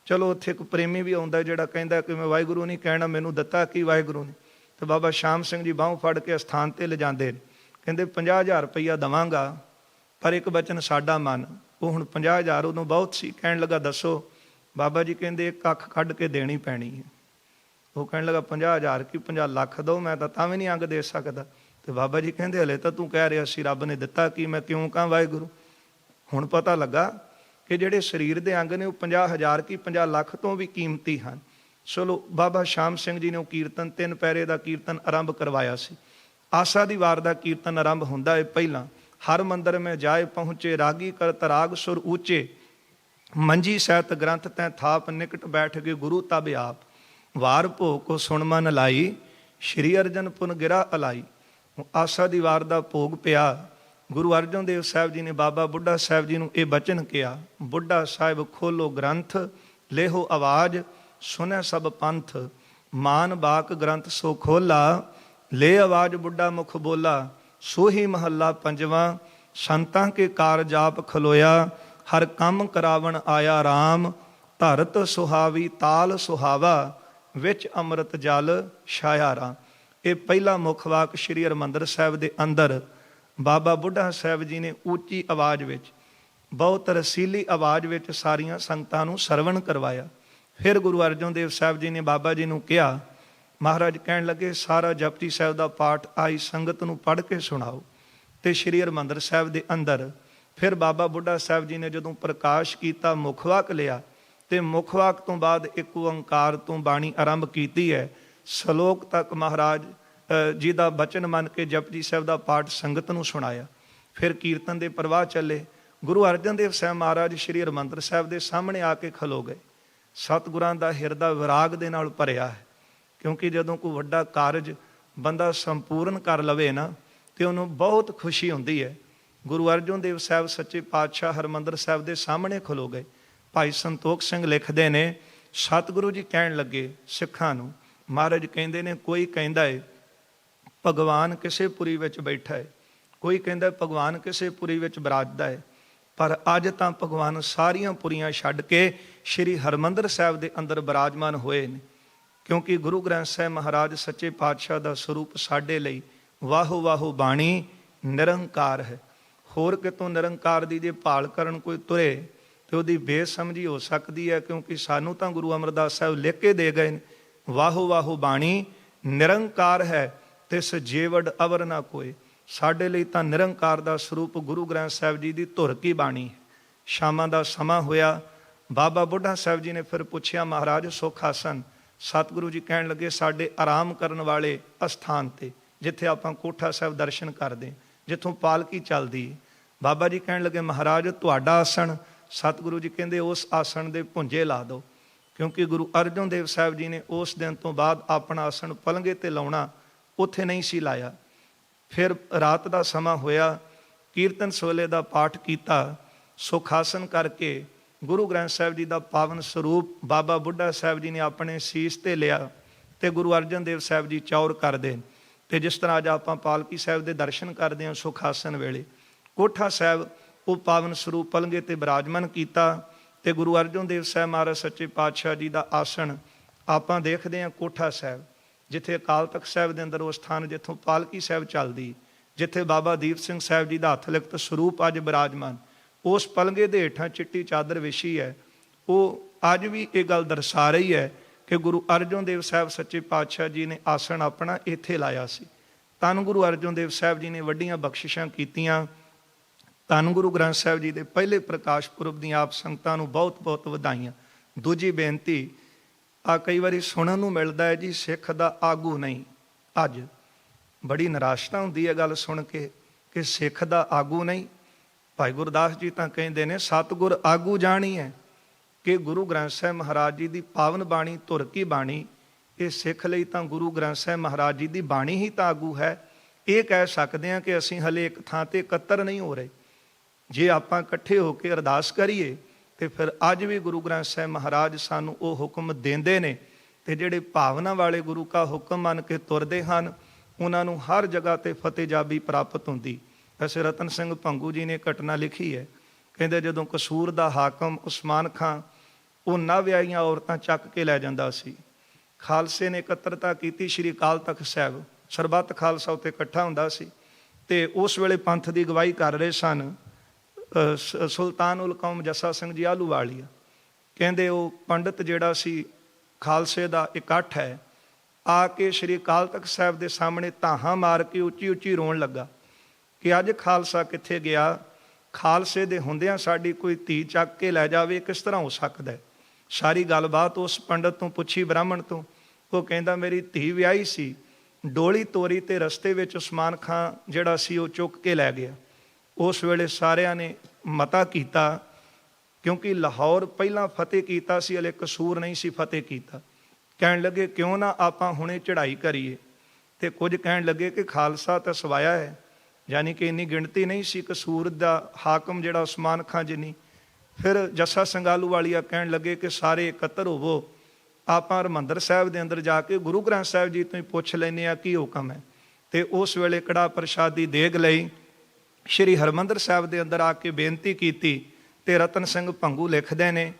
ਚਲੋ ਉੱਥੇ ਇੱਕ ਪ੍ਰੇਮੀ ਵੀ ਆਉਂਦਾ ਜਿਹੜਾ ਕਹਿੰਦਾ ਕਿ ਮੈਂ ਵਾਹਿਗੁਰੂ ਨਹੀਂ ਕਹਿਣਾ, ਮੈਨੂੰ ਦਿੱਤਾ ਕੀ ਵਾਹਿਗੁਰੂ ਨੇ। ਤੇ ਬਾਬਾ ਸ਼ਾਮ ਸਿੰਘ ਜੀ ਬਾਹੋਂ ਫੜ ਕੇ ਅਸਥਾਨ ਤੇ ਲਿਜਾਂਦੇ ਨੇ, ਕਹਿੰਦੇ 50,000 ਰੁਪਈਆ ਦੇਵਾਂਗਾ, ਪਰ ਇੱਕ ਬਚਨ ਸਾਡਾ ਮੰਨ। ਉਹ ਹੁਣ 50,000 ਉਦੋਂ ਬਹੁਤ ਸੀ। ਕਹਿਣ ਲੱਗਾ ਦੱਸੋ। ਬਾਬਾ ਜੀ ਕਹਿੰਦੇ ਇੱਕ ਅੱਖ ਕੱਢ ਕੇ ਦੇਣੀ ਪੈਣੀ ਹੈ। ਉਹ ਕਹਿਣ ਲੱਗਾ 50,000 ਕੀ 50 ਲੱਖ ਦਿਓ, ਮੈਂ ਤਾਂ ਵੀ ਨਹੀਂ ਅੰਗ ਦੇ ਸਕਦਾ। ਤੇ ਬਾਬਾ ਜੀ ਕਹਿੰਦੇ ਹਲੇ ਤਾਂ ਤੂੰ ਕਹਿ ਰਿਹਾ ਸੀ ਰੱਬ ਨੇ ਦਿੱਤਾ ਕੀ, ਮੈਂ ਕਿਉਂ ਕਹਾਂ ਵਾਹਿਗੁਰੂ। ਹੁਣ ਪਤਾ ਲੱਗਾ ਕਿ ਜਿਹੜੇ ਸਰੀਰ ਦੇ ਅੰਗ ਨੇ ਉਹ 50,000 ਕੀ 50 ਲੱਖ ਤੋਂ ਵੀ ਕੀਮਤੀ ਹਨ। ਚਲੋ ਬਾਬਾ ਸ਼ਾਮ ਸਿੰਘ ਜੀ ਨੇ ਉਹ ਕੀਰਤਨ 3 ਪੈਰੇ ਦਾ ਕੀਰਤਨ ਆਰੰਭ ਕਰਵਾਇਆ ਸੀ। ਆਸਾ ਦੀ ਵਾਰ ਦਾ ਕੀਰਤਨ ਆਰੰਭ ਹੁੰਦਾ ਹੈ ਪਹਿਲਾਂ, ਹਰ ਮੰਦਰ ਮੈਂ ਜਾਏ ਪਹੁੰਚੇ, ਰਾਗੀ ਕਰਤ ਰਾਗ ਸੁਰ ਉੱਚੇ। ਮੰਜੀ ਸਹਿਤ ਗ੍ਰੰਥ ਤੈ ਥਾਪ, ਨਿਕਟ ਬੈਠ ਕੇ ਗੁਰੂ ਤਬ ਆਪ। ਵਾਰ ਭੋਗ ਕੋ ਸੁਣ ਮਨ ਲਾਈ, ਸ਼੍ਰੀ ਅਰਜਨ ਪੁਨ ਗਿਰਾ ਅਲਾਈ। ਆਸਾ ਦੀ ਵਾਰ ਦਾ ਭੋਗ ਪਿਆ। ਗੁਰੂ ਅਰਜਨ ਦੇਵ ਸਾਹਿਬ ਜੀ ਨੇ ਬਾਬਾ ਬੁੱਢਾ ਸਾਹਿਬ ਜੀ ਨੂੰ ਇਹ ਬਚਨ ਕਿਹਾ, ਬੁੱਢਾ ਸਾਹਿਬ ਖੋਲੋ ਗ੍ਰੰਥ, ਲੇਹੋ ਆਵਾਜ਼, ਸੁਨੈ ਸਭ ਪੰਥ। ਮਾਨ ਬਾਕ ਗ੍ਰੰਥ ਸੋ ਖੋਲਾ, ਲੈ ਆਵਾਜ਼ ਬੁੱਢਾ ਮੁਖ ਬੋਲਾ। ਸੋਹੀ ਮਹੱਲਾ ਪੰਜਵਾਂ। ਸੰਤਾਂ ਕੇ ਕਾਰਜ ਆਪ ਖਲੋਇਆ, ਹਰ ਕੰਮ ਕਰਾਵਣ ਆਇਆ ਰਾਮ। ਧਰਤ ਸੁਹਾਵੀ ਤਾਲ ਸੁਹਾਵਾ, ਵਿੱਚ ਅੰਮ੍ਰਿਤ ਜਲ ਛਾਇਆ ਰਾਮ। ਇਹ ਪਹਿਲਾ ਮੁੱਖ ਵਾਕ ਸ਼੍ਰੀ ਹਰਿਮੰਦਰ ਸਾਹਿਬ ਦੇ ਅੰਦਰ ਬਾਬਾ ਬੁੱਢਾ ਸਾਹਿਬ ਜੀ ਨੇ ਉੱਚੀ ਆਵਾਜ਼ ਵਿੱਚ, ਬਹੁਤ ਰਸੀਲੀ ਆਵਾਜ਼ ਵਿੱਚ ਸਾਰੀਆਂ ਸੰਗਤਾਂ ਨੂੰ ਸਰਵਣ ਕਰਵਾਇਆ। ਫਿਰ ਗੁਰੂ ਅਰਜਨ ਦੇਵ ਸਾਹਿਬ ਜੀ ਨੇ ਬਾਬਾ ਜੀ ਨੂੰ ਕਿਹਾ, ਮਹਾਰਾਜ ਕਹਿਣ ਲੱਗੇ ਸਾਰਾ ਜਪਜੀ ਸਾਹਿਬ ਦਾ ਪਾਠ ਆਈ ਸੰਗਤ ਨੂੰ ਪੜ੍ਹ ਕੇ ਸੁਣਾਓ। ਤੇ ਸ਼੍ਰੀ ਹਰਿਮੰਦਰ ਸਾਹਿਬ ਦੇ ਅੰਦਰ ਫਿਰ ਬਾਬਾ ਬੁੱਢਾ ਸਾਹਿਬ ਜੀ ਨੇ ਜਦੋਂ ਪ੍ਰਕਾਸ਼ ਕੀਤਾ, ਮੁੱਖ ਵਾਕ ਲਿਆ ਤੇ ਮੁੱਖ ਵਾਕ ਤੋਂ ਬਾਅਦ ਇੱਕ ਓੰਕਾਰ ਤੋਂ ਬਾਣੀ ਆਰੰਭ ਕੀਤੀ ਹੈ। ਸ਼ਲੋਕ ਤੱਕ ਮਹਾਰਾਜ ਜੀ ਦਾ ਬਚਨ ਮੰਨ ਕੇ ਜਪਜੀ ਸਾਹਿਬ ਦਾ ਪਾਠ ਸੰਗਤ ਨੂੰ ਸੁਣਾਇਆ। ਫਿਰ ਕੀਰਤਨ ਦੇ ਪ੍ਰਵਾਹ ਚੱਲੇ। ਗੁਰੂ ਅਰਜਨ ਦੇਵ ਸਾਹਿਬ ਮਹਾਰਾਜ ਸ਼੍ਰੀ ਹਰਿਮੰਦਰ ਸਾਹਿਬ ਦੇ ਸਾਹਮਣੇ ਆ ਕੇ ਖਲੋ ਗਏ। ਸਤਿਗੁਰਾਂ ਦਾ ਹਿਰਦਾ ਵਿਰਾਗ ਦੇ ਨਾਲ ਭਰਿਆ ਹੈ, ਕਿਉਂਕਿ ਜਦੋਂ ਕੋਈ ਵੱਡਾ ਕਾਰਜ ਬੰਦਾ ਸੰਪੂਰਨ ਕਰ ਲਵੇ ਨਾ ਤੇ ਉਹਨੂੰ ਬਹੁਤ ਖੁਸ਼ੀ ਹੁੰਦੀ ਹੈ। ਗੁਰੂ ਅਰਜਨ ਦੇਵ ਸਾਹਿਬ ਸੱਚੇ ਪਾਤਸ਼ਾਹ ਹਰਿਮੰਦਰ ਸਾਹਿਬ ਦੇ ਸਾਹਮਣੇ ਖਲੋ ਗਏ। ਭਾਈ ਸੰਤੋਖ ਸਿੰਘ ਲਿਖਦੇ ਨੇ, ਸਤਿਗੁਰੂ ਜੀ ਕਹਿਣ ਲੱਗੇ ਸਿੱਖਾਂ ਨੂੰ, ਮਹਾਰਾਜ ਕਹਿੰਦੇ ਨੇ ਕੋਈ ਕਹਿੰਦਾ ਹੈ ਭਗਵਾਨ ਕਿਸੇ ਪੁਰੀ ਵਿੱਚ ਬੈਠਾ ਹੈ, ਕੋਈ ਕਹਿੰਦਾ ਭਗਵਾਨ ਕਿਸੇ ਪੁਰੀ ਵਿੱਚ ਬਿਰਾਜਦਾ ਹੈ। ਪਰ ਅੱਜ ਤਾਂ ਭਗਵਾਨ ਸਾਰੀਆਂ ਪੁਰੀਆਂ ਛੱਡ ਕੇ ਸ਼੍ਰੀ ਹਰਿਮੰਦਰ ਸਾਹਿਬ ਦੇ ਅੰਦਰ ਬਿਰਾਜਮਾਨ ਹੋਏ ਨੇ। ਕਿਉਂਕਿ ਗੁਰੂ ਗ੍ਰੰਥ ਸਾਹਿਬ ਮਹਾਰਾਜ ਸੱਚੇ ਪਾਤਸ਼ਾਹ ਦਾ ਸਰੂਪ ਸਾਡੇ ਲਈ ਵਾਹੋ ਵਾਹੋ ਬਾਣੀ ਨਿਰੰਕਾਰ ਹੈ। ਹੋਰ ਕਿਤੋਂ ਨਿਰੰਕਾਰ ਦੀ ਜੇ ਭਾਲ ਕਰਨ ਕੋਈ ਤੁਰੇ ਤੇ ਉਹਦੀ ਬੇਸਮਝੀ ਹੋ ਸਕਦੀ ਹੈ, ਕਿਉਂਕਿ ਸਾਨੂੰ ਤਾਂ ਗੁਰੂ ਅਮਰਦਾਸ ਸਾਹਿਬ ਲਿਖ ਕੇ ਦੇ ਗਏ ਨੇ, ਵਾਹੋ ਵਾਹੋ ਬਾਣੀ ਨਿਰੰਕਾਰ ਹੈ ਤਿਸ ਜੀਵੜ ਅਵਰ ਨਾ ਕੋਏ। ਸਾਡੇ ਲਈ ਤਾਂ ਨਿਰੰਕਾਰ ਦਾ ਸਰੂਪ ਗੁਰੂ ਗ੍ਰੰਥ ਸਾਹਿਬ ਜੀ ਦੀ ਧੁਰ ਕੀ ਬਾਣੀ ਹੈ। ਸ਼ਾਮਾਂ ਦਾ ਸਮਾਂ ਹੋਇਆ, ਬਾਬਾ ਬੁੱਢਾ ਸਾਹਿਬ ਜੀ ਨੇ ਫਿਰ ਪੁੱਛਿਆ, ਮਹਾਰਾਜ ਸੁਖ ਆਸਨ। ਸਤਿਗੁਰੂ ਜੀ ਕਹਿਣ ਲੱਗੇ, ਸਾਡੇ ਆਰਾਮ ਕਰਨ ਵਾਲੇ ਅਸਥਾਨ ਤੇ, ਜਿੱਥੇ ਆਪਾਂ ਕੋਠਾ ਸਾਹਿਬ ਦਰਸ਼ਨ ਕਰਦੇ, ਜਿੱਥੋਂ ਪਾਲਕੀ ਚੱਲਦੀ। ਬਾਬਾ ਜੀ ਕਹਿਣ ਲੱਗੇ, ਮਹਾਰਾਜ ਤੁਹਾਡਾ ਆਸਣ। ਸਤਿਗੁਰੂ ਜੀ ਕਹਿੰਦੇ, ਉਸ ਆਸਣ ਦੇ ਭੁੰਜੇ ਲਾ ਦਿਓ। ਕਿਉਂਕਿ ਗੁਰੂ ਅਰਜਨ ਦੇਵ ਸਾਹਿਬ ਜੀ ਨੇ ਉਸ ਦਿਨ ਤੋਂ ਬਾਅਦ ਆਪਣਾ ਆਸਣ ਪਲੰਘੇ ਤੇ ਲਾਉਣਾ ਉੱਥੇ ਨਹੀਂ ਸੀ ਲਾਇਆ। ਫਿਰ ਰਾਤ ਦਾ ਸਮਾਂ ਹੋਇਆ, ਕੀਰਤਨ ਸੋਹਲੇ ਦਾ ਪਾਠ ਕੀਤਾ, ਸੁਖਾਸਨ ਕਰਕੇ ਗੁਰੂ ਗ੍ਰੰਥ ਸਾਹਿਬ ਜੀ ਦਾ ਪਾਵਨ ਸਰੂਪ ਬਾਬਾ ਬੁੱਢਾ ਸਾਹਿਬ ਜੀ ਨੇ ਆਪਣੇ ਸੀਸ ਤੇ ਲਿਆ ਤੇ ਗੁਰੂ ਅਰਜਨ ਦੇਵ ਸਾਹਿਬ ਜੀ ਚੌਰ ਕਰਦੇ। ਤੇ ਜਿਸ ਤਰ੍ਹਾਂ ਅੱਜ ਆਪਾਂ ਪਾਲਕੀ ਸਾਹਿਬ ਦੇ ਦਰਸ਼ਨ ਕਰਦੇ ਹਾਂ ਸੁਖਾਸਨ ਵੇਲੇ, ਕੋਠਾ ਸਾਹਿਬ ਉਹ ਪਾਵਨ ਸਰੂਪ ਪਲੰਘੇ ਤੇ ਬਿਰਾਜਮਾਨ ਕੀਤਾ ਤੇ ਗੁਰੂ ਅਰਜਨ ਦੇਵ ਸਾਹਿਬ ਮਹਾਰਾਜ ਸੱਚੇ ਪਾਤਸ਼ਾਹ ਜੀ ਦਾ ਆਸਣ ਆਪਾਂ ਦੇਖਦੇ ਹਾਂ ਕੋਠਾ ਸਾਹਿਬ, ਜਿੱਥੇ ਅਕਾਲ ਤਖਤ ਸਾਹਿਬ ਦੇ ਅੰਦਰ ਉਹ ਸਥਾਨ ਜਿੱਥੋਂ ਪਾਲਕੀ ਸਾਹਿਬ ਚੱਲਦੀ, ਜਿੱਥੇ ਬਾਬਾ ਦੀਪ ਸਿੰਘ ਸਾਹਿਬ ਜੀ ਦਾ ਹੱਥ ਲਿਖਤ ਸਰੂਪ ਅੱਜ ਬਿਰਾਜਮਾਨ, ਉਸ ਪਲੰਘੇ ਦੇ ਹੇਠਾਂ ਚਿੱਟੀ ਚਾਦਰ ਵਿਛੀ ਹੈ। ਉਹ ਅੱਜ ਵੀ ਇਹ ਗੱਲ ਦਰਸਾ ਰਹੀ ਹੈ ਕਿ ਗੁਰੂ ਅਰਜਨ ਦੇਵ ਸਾਹਿਬ ਸੱਚੇ ਪਾਤਸ਼ਾਹ ਜੀ ਨੇ ਆਸਣ ਆਪਣਾ ਇੱਥੇ ਲਾਇਆ ਸੀ। ਧੰਨ ਗੁਰੂ ਅਰਜਨ ਦੇਵ ਸਾਹਿਬ ਜੀ ਨੇ ਵੱਡੀਆਂ ਬਖਸ਼ਿਸ਼ਾਂ ਕੀਤੀਆਂ। ਧੰਨ ਗੁਰੂ ਗ੍ਰੰਥ ਸਾਹਿਬ ਜੀ ਦੇ ਪਹਿਲੇ ਪ੍ਰਕਾਸ਼ ਪੁਰਬ ਦੀਆਂ ਆਪ ਸੰਗਤਾਂ ਨੂੰ ਬਹੁਤ ਬਹੁਤ ਵਧਾਈਆਂ। ਦੂਜੀ ਬੇਨਤੀ, ਆ ਕਈ ਵਾਰੀ ਸੁਣਨ ਨੂੰ ਮਿਲਦਾ ਹੈ ਜੀ ਸਿੱਖ ਦਾ ਆਗੂ ਨਹੀਂ। ਅੱਜ ਬੜੀ ਨਿਰਾਸ਼ਤਾ ਹੁੰਦੀ ਹੈ ਗੱਲ ਸੁਣ ਕੇ ਕਿ ਸਿੱਖ ਦਾ ਆਗੂ ਨਹੀਂ। ਭਾਈ ਗੁਰਦਾਸ ਜੀ ਤਾਂ ਕਹਿੰਦੇ ਨੇ, ਸਤਿਗੁਰ ਆਗੂ ਜਾਣੀ ਹੈ, ਕਿ ਗੁਰੂ ਗ੍ਰੰਥ ਸਾਹਿਬ ਮਹਾਰਾਜ ਜੀ ਦੀ ਪਾਵਨ ਬਾਣੀ ਧੁਰ ਕੀ ਬਾਣੀ, ਇਹ ਸਿੱਖ ਲਈ ਤਾਂ ਗੁਰੂ ਗ੍ਰੰਥ ਸਾਹਿਬ ਮਹਾਰਾਜ ਜੀ ਦੀ ਬਾਣੀ ਹੀ ਤਾਂ ਆਗੂ ਹੈ। ਇਹ ਕਹਿ ਸਕਦੇ ਹਾਂ ਕਿ ਅਸੀਂ ਹਲੇ ਇੱਕ ਥਾਂ ਤੇ ਇਕੱਤਰ ਨਹੀਂ ਹੋ ਰਹੇ। ਜੇ ਆਪਾਂ ਇਕੱਠੇ ਹੋ ਕੇ ਅਰਦਾਸ ਕਰੀਏ ਤੇ ਫਿਰ ਅੱਜ ਵੀ ਗੁਰੂ ਗ੍ਰੰਥ ਸਾਹਿਬ ਮਹਾਰਾਜ ਸਾਨੂੰ ਉਹ ਹੁਕਮ ਦਿੰਦੇ ਨੇ, ਤੇ ਜਿਹੜੇ ਭਾਵਨਾ ਵਾਲੇ ਗੁਰੂ ਕਾ ਹੁਕਮ ਮੰਨ ਕੇ ਤੁਰਦੇ ਹਨ ਉਹਨਾਂ ਨੂੰ ਹਰ ਜਗ੍ਹਾ ਤੇ ਫਤਿਹਜਾਬੀ ਪ੍ਰਾਪਤ ਹੁੰਦੀ। ਵੈਸੇ ਰਤਨ ਸਿੰਘ ਭੰਗੂ ਜੀ ਨੇ ਘਟਨਾ ਲਿਖੀ ਹੈ, ਕਹਿੰਦੇ ਜਦੋਂ ਕਸੂਰ ਦਾ ਹਾਕਮ ਉਸਮਾਨ ਖਾਂ ਉਹ ਨਾ ਵਿਆਹੀਆਂ ਔਰਤਾਂ ਚੱਕ ਕੇ ਲੈ ਜਾਂਦਾ ਸੀ, ਖਾਲਸੇ ਨੇ ਇਕੱਤਰਤਾ ਕੀਤੀ, ਸ਼੍ਰੀ ਅਕਾਲ ਤਖਤ ਸਾਹਿਬ ਸਰਬੱਤ ਖਾਲਸਾ ਉੱਤੇ ਇਕੱਠਾ ਹੁੰਦਾ ਸੀ ਤੇ ਉਸ ਵੇਲੇ ਪੰਥ ਦੀ ਅਗਵਾਈ ਕਰ ਰਹੇ ਸਨ ਸੁਲਤਾਨ ਉਲ ਕੌਮ ਜੱਸਾ ਸਿੰਘ ਜੀ ਆਹਲੂਵਾਲੀਆ। ਕਹਿੰਦੇ ਉਹ ਪੰਡਿਤ ਜਿਹੜਾ ਸੀ ਖਾਲਸੇ ਦਾ ਇਕੱਠ ਹੈ, ਆ ਕੇ ਸ਼੍ਰੀ ਅਕਾਲ ਤਖਤ ਸਾਹਿਬ ਦੇ ਸਾਹਮਣੇ ਧਾਹਾਂ ਮਾਰ ਕੇ ਉੱਚੀ ਉੱਚੀ ਰੋਣ ਲੱਗਾ ਕਿ ਅੱਜ ਖਾਲਸਾ ਕਿੱਥੇ ਗਿਆ, ਖਾਲਸੇ ਦੇ ਹੁੰਦਿਆਂ ਸਾਡੀ ਕੋਈ ਧੀ ਚੱਕ ਕੇ ਲੈ ਜਾਵੇ, ਕਿਸ ਤਰ੍ਹਾਂ ਹੋ ਸਕਦਾ ਹੈ। ਸਾਰੀ ਗੱਲਬਾਤ ਉਸ ਪੰਡਿਤ ਤੋਂ ਪੁੱਛੀ, ਬ੍ਰਾਹਮਣ ਤੋਂ। ਉਹ ਕਹਿੰਦਾ ਮੇਰੀ ਧੀ ਵਿਆਹੀ ਸੀ, ਡੋਲੀ ਤੋਰੀ ਤੇ ਰਸਤੇ ਵਿੱਚ ਉਸਮਾਨ ਖਾਂ ਜਿਹੜਾ ਸੀ ਉਹ ਚੁੱਕ ਕੇ ਲੈ ਗਿਆ। ਉਸ ਵੇਲੇ ਸਾਰਿਆਂ ਨੇ ਮਤਾ ਕੀਤਾ, ਕਿਉਂਕਿ ਲਾਹੌਰ ਪਹਿਲਾਂ ਫਤਿਹ ਕੀਤਾ ਸੀ, ਹਲੇ ਕਸੂਰ ਨਹੀਂ ਸੀ ਫਤਿਹ ਕੀਤਾ। ਕਹਿਣ ਲੱਗੇ ਕਿਉਂ ਨਾ ਆਪਾਂ ਹੁਣੇ ਚੜ੍ਹਾਈ ਕਰੀਏ, ਤੇ ਕੁਝ ਕਹਿਣ ਲੱਗੇ ਕਿ ਖਾਲਸਾ ਤਾਂ ਸਵਾਇਆ ਹੈ, ਯਾਨੀ ਕਿ ਇੰਨੀ ਗਿਣਤੀ ਨਹੀਂ ਸੀ ਕਸੂਰ ਦਾ ਹਾਕਮ ਜਿਹੜਾ ਉਸਮਾਨ ਖਾਂ ਜਿੰਨੀ। ਫਿਰ ਜੱਸਾ ਸਿੰਘ ਆਹਲੂਵਾਲੀਆ ਕਹਿਣ ਲੱਗੇ ਕਿ ਸਾਰੇ ਇਕੱਤਰ ਹੋਵੋ, ਆਪਾਂ ਹਰਿਮੰਦਰ ਸਾਹਿਬ ਦੇ ਅੰਦਰ ਜਾ ਕੇ ਗੁਰੂ ਗ੍ਰੰਥ ਸਾਹਿਬ ਜੀ ਤੋਂ ਹੀ ਪੁੱਛ ਲੈਂਦੇ ਹਾਂ ਕੀ ਹੁਕਮ ਹੈ। ਤੇ ਉਸ ਵੇਲੇ ਕੜਾ ਪ੍ਰਸ਼ਾਦੀ ਦੇਗ ਲਈ ਸ਼੍ਰੀ ਹਰਿਮੰਦਰ ਸਾਹਿਬ ਦੇ ਅੰਦਰ ਆ ਕੇ ਬੇਨਤੀ ਕੀਤੀ। ਤੇ ਰਤਨ ਸਿੰਘ ਭੰਗੂ ਲਿਖਦੇ ਨੇ,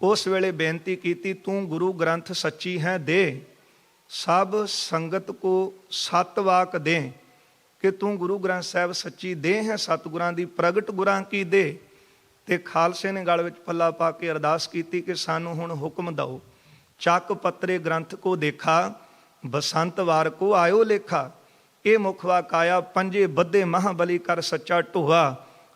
ਉਸ ਵੇਲੇ ਬੇਨਤੀ ਕੀਤੀ, ਤੂੰ ਗੁਰੂ ਗ੍ਰੰਥ ਸੱਚੀ ਹੈ ਦੇ, ਸਭ ਸੰਗਤ ਕੋ ਸਤ ਵਾਕ ਦੇ, ਕਿ ਤੂੰ ਗੁਰੂ ਗ੍ਰੰਥ ਸਾਹਿਬ ਸੱਚੀ ਦੇ ਹੈ, ਸਤਿਗੁਰਾਂ ਦੀ ਪ੍ਰਗਟ ਗੁਰਾਂ ਕੀ ਦੇ। ਤੇ ਖਾਲਸੇ ਨੇ ਗਲ ਵਿੱਚ ਪੱਲਾ ਪਾ ਕੇ ਅਰਦਾਸ ਕੀਤੀ ਕਿ ਸਾਨੂੰ ਹੁਣ ਹੁਕਮ ਦਿਓ। ਚੱਕ ਪੱਤਰੇ ਗ੍ਰੰਥ ਕੋ ਦੇਖਾ, ਬਸੰਤ ਵਾਰ ਕੋ ਆਇਓ ਲੇਖਾ, ਇਹ ਮੁਖਵਾ ਕਾਇਆ ਪੰਜੇ ਬੱਧੇ ਮਹਾਬਲੀ ਕਰ ਸੱਚਾ ਢੋਆ,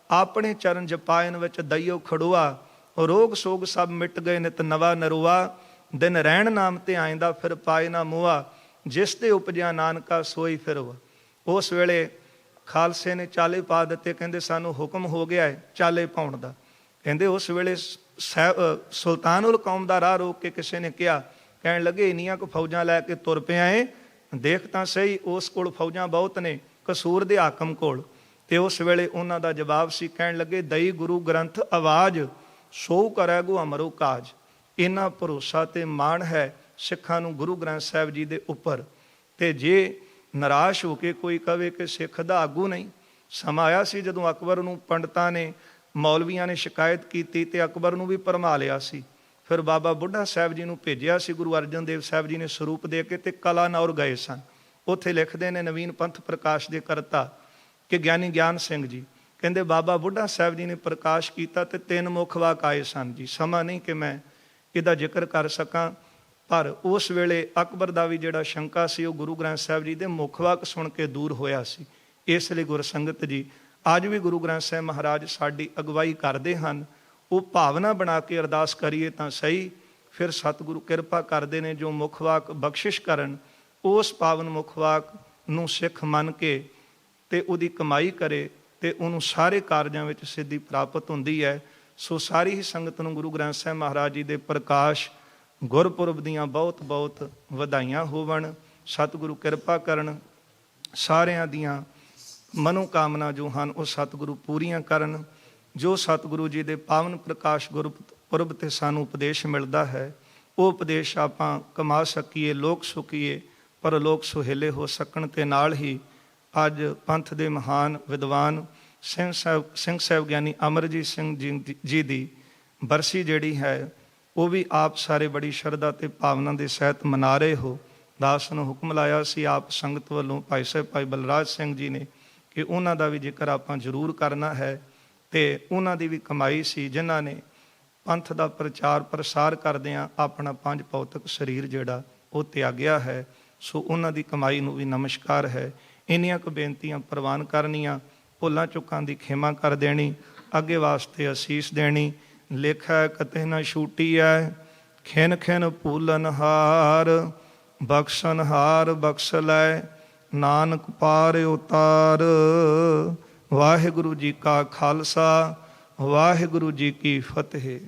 ਆਪਣੇ ਚਰਨ ਜਪਾਇਨ ਵਿੱਚ ਦਈਓ ਖੜੋਆ, ਰੋਗ ਸੋਗ ਸਭ ਮਿਟ ਗਏ ਨਿਤ ਨਵਾ ਨਰੋਆ, ਦਿਨ ਰਹਿਣ ਨਾਮ ਤੇ ਆਇਂਦਾ ਫਿਰ ਪਾਏ ਨਾ ਮੋਆ, ਜਿਸ ਤੇ ਉਪਜਿਆ ਨਾਨਕਾ ਸੋਈ ਫਿਰਵਾ। ਉਸ ਵੇਲੇ ਖਾਲਸੇ ਨੇ ਚਾਲੇ ਪਾ ਦਿੱਤੇ, ਕਹਿੰਦੇ ਸਾਨੂੰ ਹੁਕਮ ਹੋ ਗਿਆ ਹੈ ਚਾਲੇ ਪਾਉਣ ਦਾ। ਕਹਿੰਦੇ ਉਸ ਵੇਲੇ ਸੁਲਤਾਨ ਉਲ ਕੌਮ ਦਾ ਰਾਹ ਰੋਕ ਕੇ ਕਿਸੇ ਨੇ ਕਿਹਾ, ਕਹਿਣ ਲੱਗੇ ਇੰਨੀਆਂ ਕੁ ਫੌਜਾਂ ਲੈ ਕੇ ਤੁਰ ਪਿਆ ਏ, ਦੇਖ ਤਾਂ ਸਹੀ ਉਸ ਕੋਲ ਫੌਜਾਂ ਬਹੁਤ ਨੇ, ਕਸੂਰ ਦੇ ਹਾਕਮ ਕੋਲ। ਤੇ ਉਸ ਵੇਲੇ ਉਹਨਾਂ ਦਾ ਜਵਾਬ ਸੀ, ਕਹਿਣ ਲੱਗੇ ਦਈ ਗੁਰੂ ਗ੍ਰੰਥ ਆਵਾਜ਼, ਸੋ ਕਰੈਗੋ ਅਮਰੋ ਕਾਜ। ਇੰਨਾ ਭਰੋਸਾ ਤੇ ਮਾਣ ਹੈ ਸਿੱਖਾਂ ਨੂੰ ਗੁਰੂ ਗ੍ਰੰਥ ਸਾਹਿਬ ਜੀ ਦੇ ਉੱਪਰ। ਤੇ ਜੇ ਨਿਰਾਸ਼ ਹੋ ਕੇ ਕੋਈ ਕਵੇ ਕਿ ਸਿੱਖ ਦਾ ਆਗੂ ਨਹੀਂ, ਸਮਾਂ ਆਇਆ ਸੀ ਜਦੋਂ ਅਕਬਰ ਨੂੰ ਪੰਡਤਾਂ ਨੇ ਮੌਲਵੀਆਂ ਨੇ ਸ਼ਿਕਾਇਤ ਕੀਤੀ ਤੇ ਅਕਬਰ ਨੂੰ ਵੀ ਭਰਮਾ ਲਿਆ ਸੀ। ਫਿਰ ਬਾਬਾ ਬੁੱਢਾ ਸਾਹਿਬ ਜੀ ਨੂੰ ਭੇਜਿਆ ਸੀ। ਗੁਰੂ ਅਰਜਨ ਦੇਵ ਸਾਹਿਬ ਜੀ ਨੇ ਸਰੂਪ ਦੇ ਕੇ ਤੇ ਕਲਾਨੌਰ ਗਏ ਸਨ। ਉੱਥੇ ਲਿਖਦੇ ਨੇ ਨਵੀਨ ਪੰਥ ਪ੍ਰਕਾਸ਼ ਦੇ ਕਰਤਾ ਕਿ ਗਿਆਨੀ ਗਿਆਨ ਸਿੰਘ ਜੀ ਕਹਿੰਦੇ ਬਾਬਾ ਬੁੱਢਾ ਸਾਹਿਬ ਜੀ ਨੇ ਪ੍ਰਕਾਸ਼ ਕੀਤਾ ਤੇ 3 ਮੁੱਖ ਵਾਕ ਆਏ ਸਨ ਜੀ। ਸਮਾਂ ਨਹੀਂ ਕਿ ਮੈਂ ਇਹਦਾ ਜ਼ਿਕਰ ਕਰ ਸਕਾਂ, ਪਰ ਉਸ ਵੇਲੇ ਅਕਬਰ ਦਾ ਵੀ ਜਿਹੜਾ ਸ਼ੰਕਾ ਸੀ ਉਹ ਗੁਰੂ ਗ੍ਰੰਥ ਸਾਹਿਬ ਜੀ ਦੇ ਮੁੱਖ ਵਾਕ ਸੁਣ ਕੇ ਦੂਰ ਹੋਇਆ ਸੀ। ਇਸ ਲਈ ਗੁਰਸੰਗਤ ਜੀ ਅੱਜ ਵੀ ਗੁਰੂ ਗ੍ਰੰਥ ਸਾਹਿਬ ਮਹਾਰਾਜ ਸਾਡੀ ਅਗਵਾਈ ਕਰਦੇ ਹਨ। ਉਹ ਭਾਵਨਾ ਬਣਾ ਕੇ ਅਰਦਾਸ ਕਰੀਏ ਤਾਂ ਸਹੀ, ਫਿਰ ਸਤਿਗੁਰੂ ਕਿਰਪਾ ਕਰਦੇ ਨੇ ਜੋ ਮੁੱਖ ਵਾਕ ਬਖਸ਼ਿਸ਼ ਕਰਨ, ਉਸ ਪਾਵਨ ਮੁੱਖ ਵਾਕ ਨੂੰ ਸਿੱਖ ਮੰਨ ਕੇ ਤੇ ਉਹਦੀ ਕਮਾਈ ਕਰੇ ਤੇ ਉਹਨੂੰ ਸਾਰੇ ਕਾਰਜਾਂ ਵਿੱਚ ਸਿੱਧੀ ਪ੍ਰਾਪਤ ਹੁੰਦੀ ਹੈ। ਸੋ ਸਾਰੀ ਹੀ ਸੰਗਤ ਨੂੰ ਗੁਰੂ ਗ੍ਰੰਥ ਸਾਹਿਬ ਮਹਾਰਾਜ ਜੀ ਦੇ ਪ੍ਰਕਾਸ਼ ਗੁਰਪੁਰਬ ਦੀਆਂ ਬਹੁਤ ਬਹੁਤ ਵਧਾਈਆਂ ਹੋਵਣ। ਸਤਿਗੁਰੂ ਕਿਰਪਾ ਕਰਨ, ਸਾਰਿਆਂ ਦੀਆਂ ਮਨੋਕਾਮਨਾ ਜੋ ਹਨ ਉਹ ਸਤਿਗੁਰੂ ਪੂਰੀਆਂ ਕਰਨ। ਜੋ ਸਤਿਗੁਰੂ ਜੀ ਦੇ ਪਾਵਨ ਪ੍ਰਕਾਸ਼ ਗੁਰਪੁਰਬ ਤੇ ਸਾਨੂੰ ਉਪਦੇਸ਼ ਮਿਲਦਾ ਹੈ, ਉਹ ਉਪਦੇਸ਼ ਆਪਾਂ ਕਮਾ ਸਕੀਏ, ਲੋਕ ਸੁਖੀਏ, ਪਰ ਲੋਕ ਸੁਹੇਲੇ ਹੋ ਸਕਣ। ਤੇ ਨਾਲ ਹੀ ਅੱਜ ਪੰਥ ਦੇ ਮਹਾਨ ਵਿਦਵਾਨ ਸਿੰਘ ਸਾਹਿਬ ਗਿਆਨੀ ਅਮਰਜੀਤ ਸਿੰਘ ਜੀ ਦੀ ਬਰਸੀ ਜਿਹੜੀ ਹੈ ਉਹ ਵੀ ਆਪ ਸਾਰੇ ਬੜੀ ਸ਼ਰਧਾ ਤੇ ਭਾਵਨਾ ਦੇ ਸਹਿਤ ਮਨਾ ਰਹੇ ਹੋ। ਦਾਸ ਨੂੰ ਹੁਕਮ ਲਾਇਆ ਸੀ ਆਪ ਸੰਗਤ ਵੱਲੋਂ ਭਾਈ ਸਾਹਿਬ ਭਾਈ ਬਲਰਾਜ ਸਿੰਘ ਜੀ ਨੇ ਕਿ ਉਹਨਾਂ ਦਾ ਵੀ ਜ਼ਿਕਰ ਆਪਾਂ ਜ਼ਰੂਰ ਕਰਨਾ ਹੈ। ਤੇ ਉਹਨਾਂ ਦੀ ਵੀ ਕਮਾਈ ਸੀ ਜਿਨ੍ਹਾਂ ਨੇ ਪੰਥ ਦਾ ਪ੍ਰਚਾਰ ਪ੍ਰਸਾਰ ਕਰਦਿਆਂ ਆਪਣਾ 5 ਭੌਤਿਕ ਸਰੀਰ ਜਿਹੜਾ ਉਹ ਤਿਆਗਿਆ ਹੈ। ਸੋ ਉਹਨਾਂ ਦੀ ਕਮਾਈ ਨੂੰ ਵੀ ਨਮਸਕਾਰ ਹੈ। ਇੰਨੀਆਂ ਕੁ ਬੇਨਤੀਆਂ ਪ੍ਰਵਾਨ ਕਰਨੀਆਂ, ਭੁੱਲਾਂ ਚੁੱਕਾਂ ਦੀ ਖਿਮਾ ਕਰ ਦੇਣੀ, ਅੱਗੇ ਵਾਸਤੇ ਅਸੀਸ ਦੇਣੀ। ਲੇਖਾ ਕਤੇ ਨਾ ਛੂਟੀ ਐ, ਖਿਨ ਖਿਨ ਭੂਲਨ ਹਾਰ, ਬਖਸ਼ਣ ਹਾਰ ਬਖਸ਼ ਲੈ, ਨਾਨਕ ਪਾਰ ਉਤਾਰ। ਵਾਹਿਗੁਰੂ ਜੀ ਕਾ ਖਾਲਸਾ, ਵਾਹਿਗੁਰੂ ਜੀ ਕੀ ਫਤਿਹ।